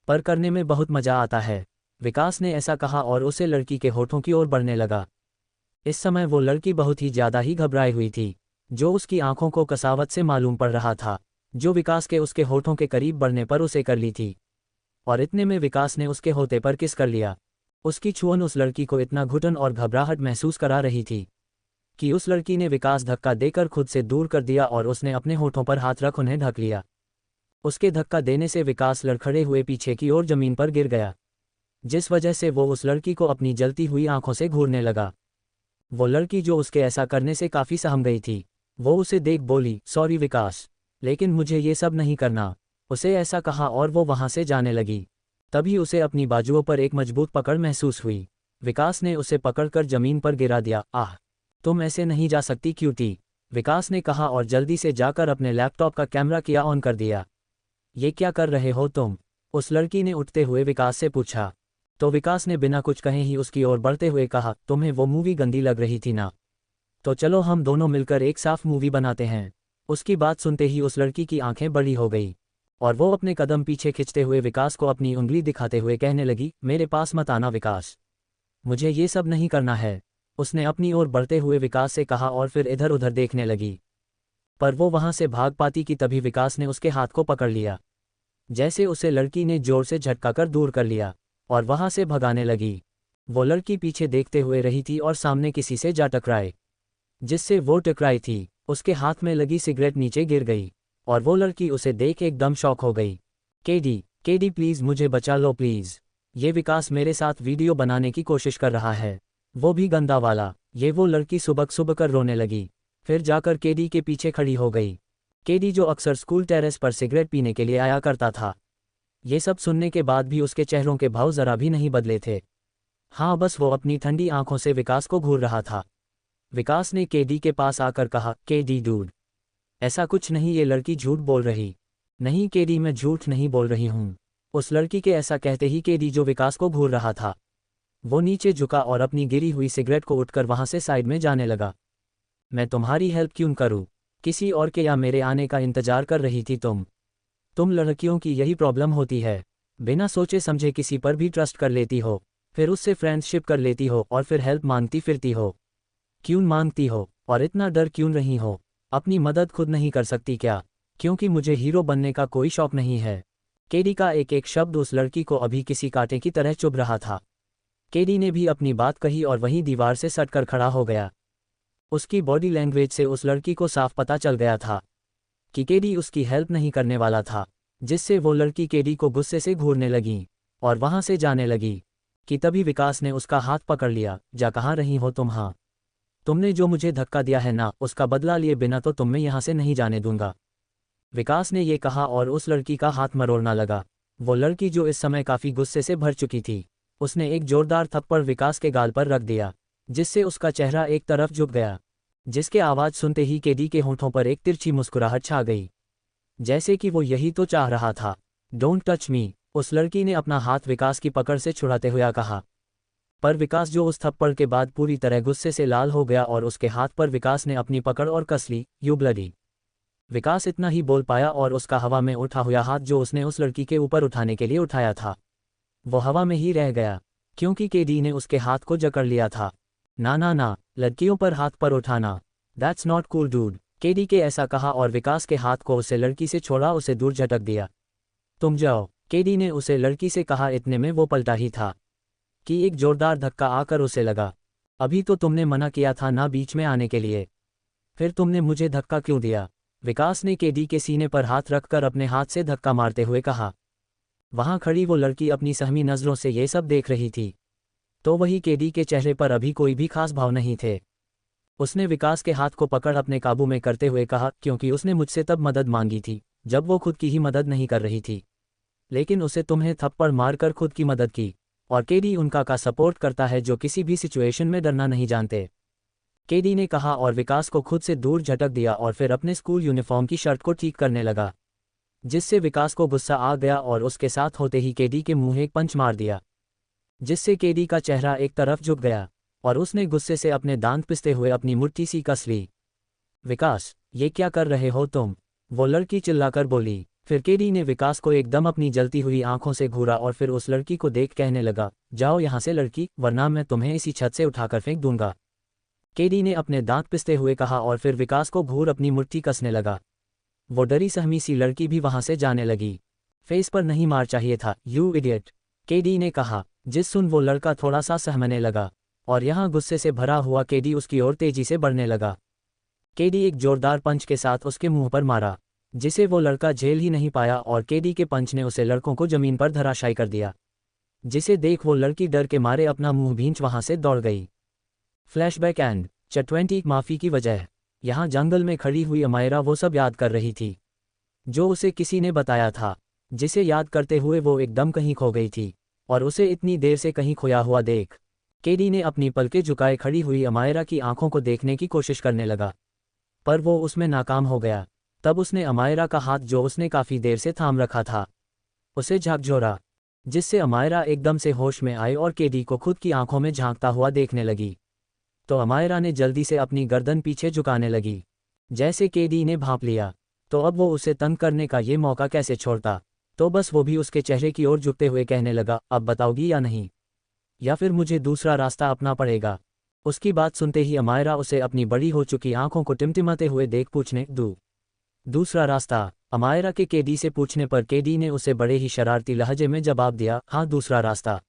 पर करने में बहुत मजा आता है। विकास ने ऐसा कहा और उसे लड़की के होठों की ओर बढ़ने लगा। इस समय वो लड़की बहुत ही ज्यादा ही घबराई हुई थी, जो उसकी आंखों को कसावट से मालूम पड़ रहा था, जो विकास के उसके होठों के करीब बढ़ने पर उसे कर ली थी। और इतने में विकास ने उसके होठे पर किस कर लिया। उसकी छुअन उस लड़की को इतना घुटन और घबराहट महसूस करा रही थी कि उस लड़की ने विकास धक्का देकर खुद से दूर कर दिया और उसने अपने होठों पर हाथ रख उन्हें ढक लिया। उसके धक्का देने से विकास लड़खड़े हुए पीछे की ओर जमीन पर गिर गया, जिस वजह से वो उस लड़की को अपनी जलती हुई आंखों से घूरने लगा। वो लड़की जो उसके ऐसा करने से काफ़ी सहम गई थी, वो उसे देख बोली, सॉरी विकास, लेकिन मुझे ये सब नहीं करना। उसे ऐसा कहा और वो वहाँ से जाने लगी। तभी उसे अपनी बाजुओं पर एक मजबूत पकड़ महसूस हुई। विकास ने उसे पकड़कर जमीन पर गिरा दिया। आह, तुम ऐसे नहीं जा सकती क्यूटी, विकास ने कहा और जल्दी से जाकर अपने लैपटॉप का कैमरा किया ऑन कर दिया। ये क्या कर रहे हो तुम? उस लड़की ने उठते हुए विकास से पूछा। तो विकास ने बिना कुछ कहे ही उसकी ओर बढ़ते हुए कहा, तुम्हें वो मूवी गंदी लग रही थी ना, तो चलो हम दोनों मिलकर एक साफ मूवी बनाते हैं। उसकी बात सुनते ही उस लड़की की आंखें बड़ी हो गई और वो अपने कदम पीछे खींचते हुए विकास को अपनी उंगली दिखाते हुए कहने लगी, मेरे पास मत आना विकास, मुझे ये सब नहीं करना है। उसने अपनी ओर बढ़ते हुए विकास से कहा और फिर इधर उधर देखने लगी, पर वो वहां से भाग पाती कि तभी विकास ने उसके हाथ को पकड़ लिया। जैसे उसे लड़की ने जोर से झटका कर दूर कर लिया और वहां से भगाने लगी। वो लड़की पीछे देखते हुए रही थी और सामने किसी से जा टकराए। जिससे वो टकराई थी, उसके हाथ में लगी सिगरेट नीचे गिर गई और वो लड़की उसे देख एकदम शॉक हो गई। केडी प्लीज़ मुझे बचा लो प्लीज़, ये विकास मेरे साथ वीडियो बनाने की कोशिश कर रहा है, वो भी गंदा वाला। ये वो लड़की सुबक सुबक कर रोने लगी, फिर जाकर केडी के पीछे खड़ी हो गई। केडी जो अक्सर स्कूल टेरेस पर सिगरेट पीने के लिए आया करता था। ये सब सुनने के बाद भी उसके चेहरों के भाव जरा भी नहीं बदले थे। हाँ, बस वो अपनी ठंडी आंखों से विकास को घूर रहा था। विकास ने केडी के पास आकर कहा, केडी डूड, ऐसा कुछ नहीं, ये लड़की झूठ बोल रही। नहीं केडी, मैं झूठ नहीं बोल रही हूँ। उस लड़की के ऐसा कहते ही केडी जो विकास को घूर रहा था, वो नीचे झुका और अपनी गिरी हुई सिगरेट को उठकर वहां से साइड में जाने लगा। मैं तुम्हारी हेल्प क्यों करूँ? किसी और के या मेरे आने का इंतजार कर रही थी तुम लड़कियों की यही प्रॉब्लम होती है, बिना सोचे समझे किसी पर भी ट्रस्ट कर लेती हो, फिर उससे फ्रेंडशिप कर लेती हो और फिर हेल्प मांगती फिरती हो। क्यों मांगती हो और इतना डर क्यों रही हो? अपनी मदद खुद नहीं कर सकती क्या? क्योंकि मुझे हीरो बनने का कोई शौक नहीं है। केडी का एक एक शब्द उस लड़की को अभी किसी कांटे की तरह चुभ रहा था। केडी ने भी अपनी बात कही और वहीं दीवार से सटकर खड़ा हो गया। उसकी बॉडी लैंग्वेज से उस लड़की को साफ पता चल गया था कि केडी उसकी हेल्प नहीं करने वाला था, जिससे वो लड़की केडी को गुस्से से घूरने लगी और वहां से जाने लगी कि तभी विकास ने उसका हाथ पकड़ लिया। जा, कहाँ रही हो तुम? हाँ, तुमने जो मुझे धक्का दिया है ना, उसका बदला लिए बिना तो तुम्हें यहाँ से नहीं जाने दूंगा, विकास ने ये कहा और उस लड़की का हाथ मरोड़ना लगा। वो लड़की जो इस समय काफी गुस्से से भर चुकी थी, उसने एक जोरदार थप्पड़ विकास के गाल पर रख दिया, जिससे उसका चेहरा एक तरफ झुक गया, जिसके आवाज सुनते ही केडी के होठों पर एक तिरछी मुस्कुराहट छा गई, जैसे कि वो यही तो चाह रहा था। डोंट टच मी, उस लड़की ने अपना हाथ विकास की पकड़ से छुड़ाते हुए कहा। पर विकास जो उस थप्पड़ के बाद पूरी तरह गुस्से से लाल हो गया और उसके हाथ पर विकास ने अपनी पकड़ और कस ली। यू ब्लडी, विकास इतना ही बोल पाया और उसका हवा में उठा हुआ हाथ जो उसने उस लड़की के ऊपर उठाने के लिए उठाया था, वो हवा में ही रह गया, क्योंकि केडी ने उसके हाथ को जकड़ लिया था। ना ना ना, लड़कियों पर हाथ पर उठाना, that's not cool dude, KD के ऐसा कहा और विकास के हाथ को उसे लड़की से छोड़ा, उसे दूर झटक दिया। तुम जाओ, केडी ने उसे लड़की से कहा। इतने में वो पलटा ही था कि एक जोरदार धक्का आकर उसे लगा। अभी तो तुमने मना किया था ना बीच में आने के लिए, फिर तुमने मुझे धक्का क्यों दिया? विकास ने केडी के सीने पर हाथ रखकर अपने हाथ से धक्का मारते हुए कहा। वहां खड़ी वो लड़की अपनी सहमी नजरों से ये सब देख रही थी, तो वही केडी के चेहरे पर अभी कोई भी खास भाव नहीं थे। उसने विकास के हाथ को पकड़ अपने काबू में करते हुए कहा, क्योंकि उसने मुझसे तब मदद मांगी थी जब वो खुद की ही मदद नहीं कर रही थी, लेकिन उसे तुम्हें थप्पड़ मारकर खुद की मदद की। और केडी उनका का सपोर्ट करता है जो किसी भी सिचुएशन में डरना नहीं जानते। केडी ने कहा और विकास को खुद से दूर झटक दिया और फिर अपने स्कूल यूनिफॉर्म की शर्ट को ठीक करने लगा, जिससे विकास को गुस्सा आ गया और उसके साथ होते ही केडी के मुंह एक पंच मार दिया, जिससे केडी का चेहरा एक तरफ झुक गया और उसने गुस्से से अपने दांत पिसते हुए अपनी मुट्ठी सी कस ली। विकास, ये क्या कर रहे हो तुम? वो लड़की चिल्लाकर बोली। फिर केडी ने विकास को एकदम अपनी जलती हुई आंखों से घूरा और फिर उस लड़की को देख कहने लगा, जाओ यहाँ से लड़की, वरना मैं तुम्हें इसी छत से उठाकर फेंक दूंगा। केडी ने अपने दांत पिसते हुए कहा और फिर विकास को घूर अपनी मुट्ठी कसने लगा। वो डरी सहमी सी लड़की भी वहां से जाने लगी। फेस पर नहीं मार चाहिए था, यू इडियट, केडी ने कहा, जिस सुन वो लड़का थोड़ा सा सहमने लगा और यहाँ गुस्से से भरा हुआ केडी उसकी ओर तेजी से बढ़ने लगा। केडी एक जोरदार पंच के साथ उसके मुंह पर मारा, जिसे वो लड़का झेल ही नहीं पाया और केडी के पंच ने उसे लड़कों को जमीन पर धराशायी कर दिया, जिसे देख वो लड़की डर के मारे अपना मुंह भींच वहां से दौड़ गई। फ्लैशबैक एंड चट 20 माफी की वजह। यहाँ जंगल में खड़ी हुई अमायरा वो सब याद कर रही थी जो उसे किसी ने बताया था, जिसे याद करते हुए वो एकदम कहीं खो गई थी और उसे इतनी देर से कहीं खोया हुआ देख केडी ने अपनी पलकें झुकाए खड़ी हुई अमायरा की आंखों को देखने की कोशिश करने लगा, पर वो उसमें नाकाम हो गया। तब उसने अमायरा का हाथ जो उसने काफी देर से थाम रखा था उसे झकझोरा, जिससे अमायरा एकदम से होश में आई और केडी को खुद की आंखों में झांकता हुआ देखने लगी। तो अमायरा ने जल्दी से अपनी गर्दन पीछे झुकाने लगी। जैसे केडी ने भांप लिया तो अब वो उसे तंग करने का ये मौका कैसे छोड़ता, तो बस वो भी उसके चेहरे की ओर झुकते हुए कहने लगा, अब बताओगी या नहीं, या फिर मुझे दूसरा रास्ता अपना पड़ेगा। उसकी बात सुनते ही अमायरा उसे अपनी बड़ी हो चुकी आंखों को टिमटिमाते हुए देख पूछने दूसरा रास्ता। अमायरा के केडी से पूछने पर केडी ने उसे बड़े ही शरारती लहजे में जवाब दिया, हाँ दूसरा रास्ता,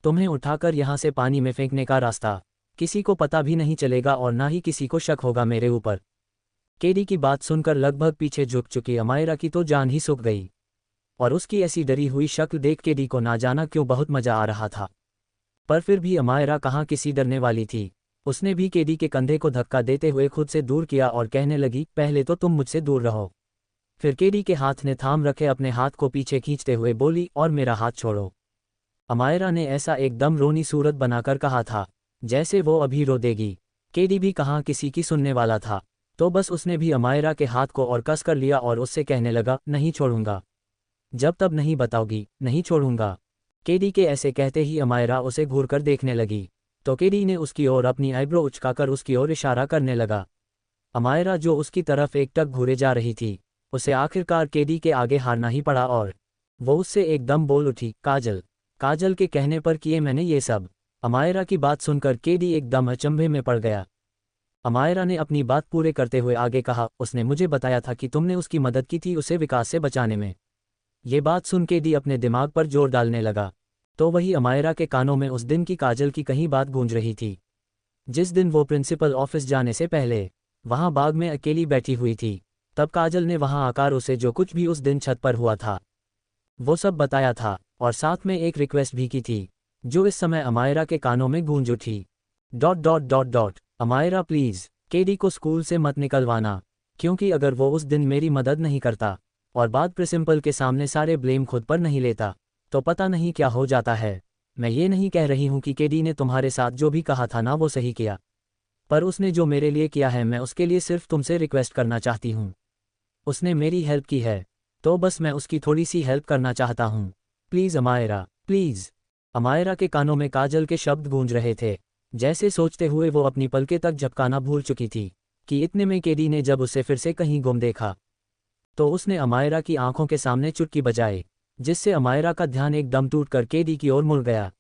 तुम्हें उठाकर यहाँ से पानी में फेंकने का रास्ता। किसी को पता भी नहीं चलेगा और ना ही किसी को शक होगा मेरे ऊपर। केडी की बात सुनकर लगभग पीछे झुक चुकी अमायरा की तो जान ही सूख गई और उसकी ऐसी डरी हुई शक्ल देख केडी को ना जाना क्यों बहुत मजा आ रहा था। पर फिर भी अमायरा कहाँ किसी डरने वाली थी। उसने भी केडी के कंधे को धक्का देते हुए खुद से दूर किया और कहने लगी, पहले तो तुम मुझसे दूर रहो। फिर केडी के हाथ ने थाम रखे अपने हाथ को पीछे खींचते हुए बोली, और मेरा हाथ छोड़ो। अमायरा ने ऐसा एकदम रोनी सूरत बनाकर कहा था जैसे वो अभी रो देगी। केडी भी कहाँ किसी की सुनने वाला था, तो बस उसने भी अमायरा के हाथ को और कस कर लिया और उससे कहने लगा, नहीं छोड़ूंगा, जब तब नहीं बताओगी, नहीं छोड़ूंगा। केडी के ऐसे कहते ही अमायरा उसे घूरकर देखने लगी, तो केडी ने उसकी ओर अपनी आईब्रो उचकाकर उसकी ओर इशारा करने लगा। अमायरा जो उसकी तरफ एकटक घूरे जा रही थी, उसे आखिरकार केडी के आगे हारना ही पड़ा और वो उससे एकदम बोल उठी, काजल, काजल के कहने पर किए मैंने ये सब। अमायरा की बात सुनकर केडी एकदम अचंभे में पड़ गया। अमायरा ने अपनी बात पूरे करते हुए आगे कहा, उसने मुझे बताया था कि तुमने उसकी मदद की थी उसे विकास से बचाने में। ये बात सुन केडी अपने दिमाग पर जोर डालने लगा, तो वही अमायरा के कानों में उस दिन की काजल की कहीं बात गूंज रही थी, जिस दिन वो प्रिंसिपल ऑफिस जाने से पहले वहां बाग में अकेली बैठी हुई थी। तब काजल ने वहां आकर उसे जो कुछ भी उस दिन छत पर हुआ था वो सब बताया था और साथ में एक रिक्वेस्ट भी की थी, जो इस समय अमायरा के कानों में गूंज उठी। ... अमायरा प्लीज, केडी को स्कूल से मत निकलवाना, क्योंकि अगर वो उस दिन मेरी मदद नहीं करता और बाद प्रिंसिपल के सामने सारे ब्लेम खुद पर नहीं लेता तो पता नहीं क्या हो जाता है। मैं ये नहीं कह रही हूँ कि केडी ने तुम्हारे साथ जो भी कहा था ना वो सही किया, पर उसने जो मेरे लिए किया है मैं उसके लिए सिर्फ तुमसे रिक्वेस्ट करना चाहती हूँ। उसने मेरी हेल्प की है तो बस मैं उसकी थोड़ी सी हेल्प करना चाहता हूँ। Please Amayra, please. अमायरा के कानों में काजल के शब्द गूंज रहे थे, जैसे सोचते हुए वो अपनी पलकें तक झपकाना भूल चुकी थी कि इतने में केडी ने जब उसे फिर से कहीं गुम देखा तो उसने अमायरा की आंखों के सामने चुटकी बजाई, जिससे अमायरा का ध्यान एकदम टूटकर केडी की ओर मुड़ गया।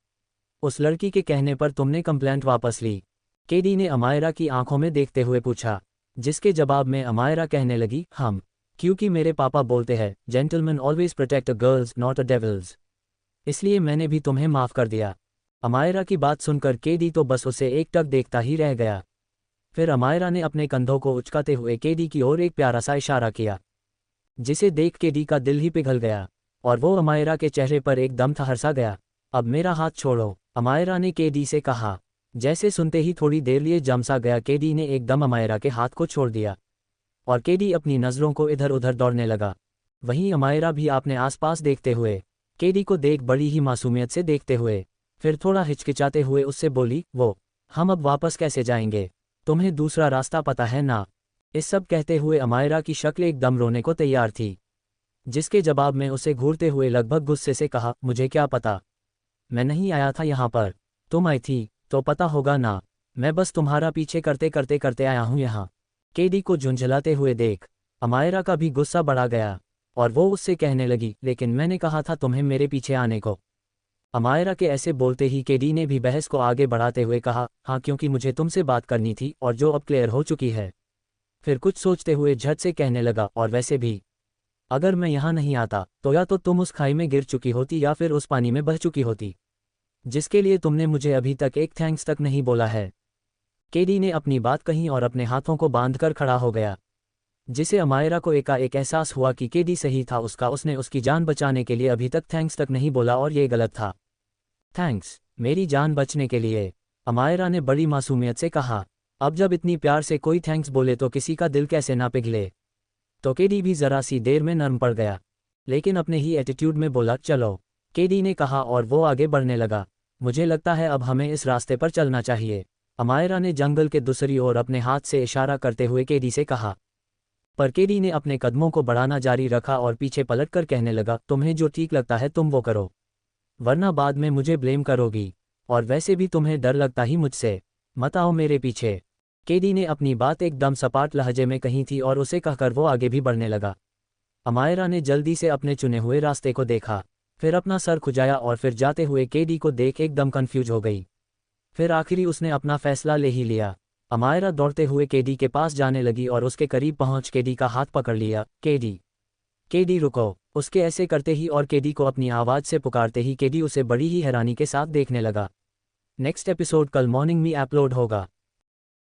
उस लड़की के कहने पर तुमने कंप्लेंट वापस ली? केडी ने अमायरा की आंखों में देखते हुए पूछा, जिसके जवाब में अमायरा कहने लगी, हम, क्योंकि मेरे पापा बोलते हैं gentleman always protect a girls not a devils, इसलिए मैंने भी तुम्हें माफ कर दिया। अमायरा की बात सुनकर केडी तो बस उसे एकटक देखता ही रह गया। फिर अमायरा ने अपने कंधों को उचकाते हुए केडी की ओर एक प्यारा सा इशारा किया, जिसे देख केडी का दिल ही पिघल गया और वो अमायरा के चेहरे पर एकदम ठहर गया। अब मेरा हाथ छोड़ो, अमायरा ने केडी से कहा। जैसे सुनते ही थोड़ी देर लिए जम सा गया, केडी ने एकदम अमायरा के हाथ को छोड़ दिया और केडी अपनी नज़रों को इधर उधर दौड़ने लगा। वहीं अमायरा भी अपने आसपास देखते हुए केडी को देख बड़ी ही मासूमियत से देखते हुए फिर थोड़ा हिचकिचाते हुए उससे बोली, वो हम अब वापस कैसे जाएंगे? तुम्हें दूसरा रास्ता पता है ना? इस सब कहते हुए अमायरा की शक्ल एकदम रोने को तैयार थी, जिसके जवाब में उसे घूरते हुए लगभग गुस्से से कहा, मुझे क्या पता? मैं नहीं आया था यहाँ पर, तुम आई थी तो पता होगा ना। मैं बस तुम्हारा पीछे करते करते करते आया हूँ यहाँ। केडी को झुंझलाते हुए देख अमायरा का भी गुस्सा बढ़ा गया और वो उससे कहने लगी, लेकिन मैंने कहा था तुम्हें मेरे पीछे आने को। अमायरा के ऐसे बोलते ही केडी ने भी बहस को आगे बढ़ाते हुए कहा, हाँ क्योंकि मुझे तुमसे बात करनी थी और जो अब क्लियर हो चुकी है। फिर कुछ सोचते हुए झट से कहने लगा, और वैसे भी अगर मैं यहाँ नहीं आता तो या तो तुम उस खाई में गिर चुकी होती या फिर उस पानी में बह चुकी होती, जिसके लिए तुमने मुझे अभी तक एक थैंक्स तक नहीं बोला है। केडी ने अपनी बात कही और अपने हाथों को बांधकर खड़ा हो गया, जिसे अमायरा को एकाएक एहसास हुआ कि केडी सही था, उसने उसकी जान बचाने के लिए अभी तक थैंक्स तक नहीं बोला और ये गलत था। थैंक्स मेरी जान बचने के लिए, अमायरा ने बड़ी मासूमियत से कहा। अब जब इतनी प्यार से कोई थैंक्स बोले तो किसी का दिल कैसे ना पिघले। तो केडी भी जरा सी देर में नर्म पड़ गया, लेकिन अपने ही एटीट्यूड में बोला, चलो। केडी ने कहा और वो आगे बढ़ने लगा। मुझे लगता है अब हमें इस रास्ते पर चलना चाहिए, अमायरा ने जंगल के दूसरी ओर अपने हाथ से इशारा करते हुए केडी से कहा। पर केडी ने अपने कदमों को बढ़ाना जारी रखा और पीछे पलटकर कहने लगा, तुम्हें जो ठीक लगता है तुम वो करो, वरना बाद में मुझे ब्लेम करोगी, और वैसे भी तुम्हें डर लगता ही मुझसे, मत आओ मेरे पीछे। केडी ने अपनी बात एकदम सपाट लहजे में कही थी और उसे कहकर वो आगे भी बढ़ने लगा। अमायरा ने जल्दी से अपने चुने हुए रास्ते को देखा, फिर अपना सर खुजाया और फिर जाते हुए केडी को देख एकदम कंफ्यूज हो गई। फिर आखिरी उसने अपना फैसला ले ही लिया। अमायरा दौड़ते हुए केडी के पास जाने लगी और उसके करीब पहुंच केडी का हाथ पकड़ लिया। केडी रुको, उसके ऐसे करते ही और केडी को अपनी आवाज़ से पुकारते ही केडी उसे बड़ी ही हैरानी के साथ देखने लगा। नेक्स्ट एपिसोड कल मॉर्निंग में अपलोड होगा।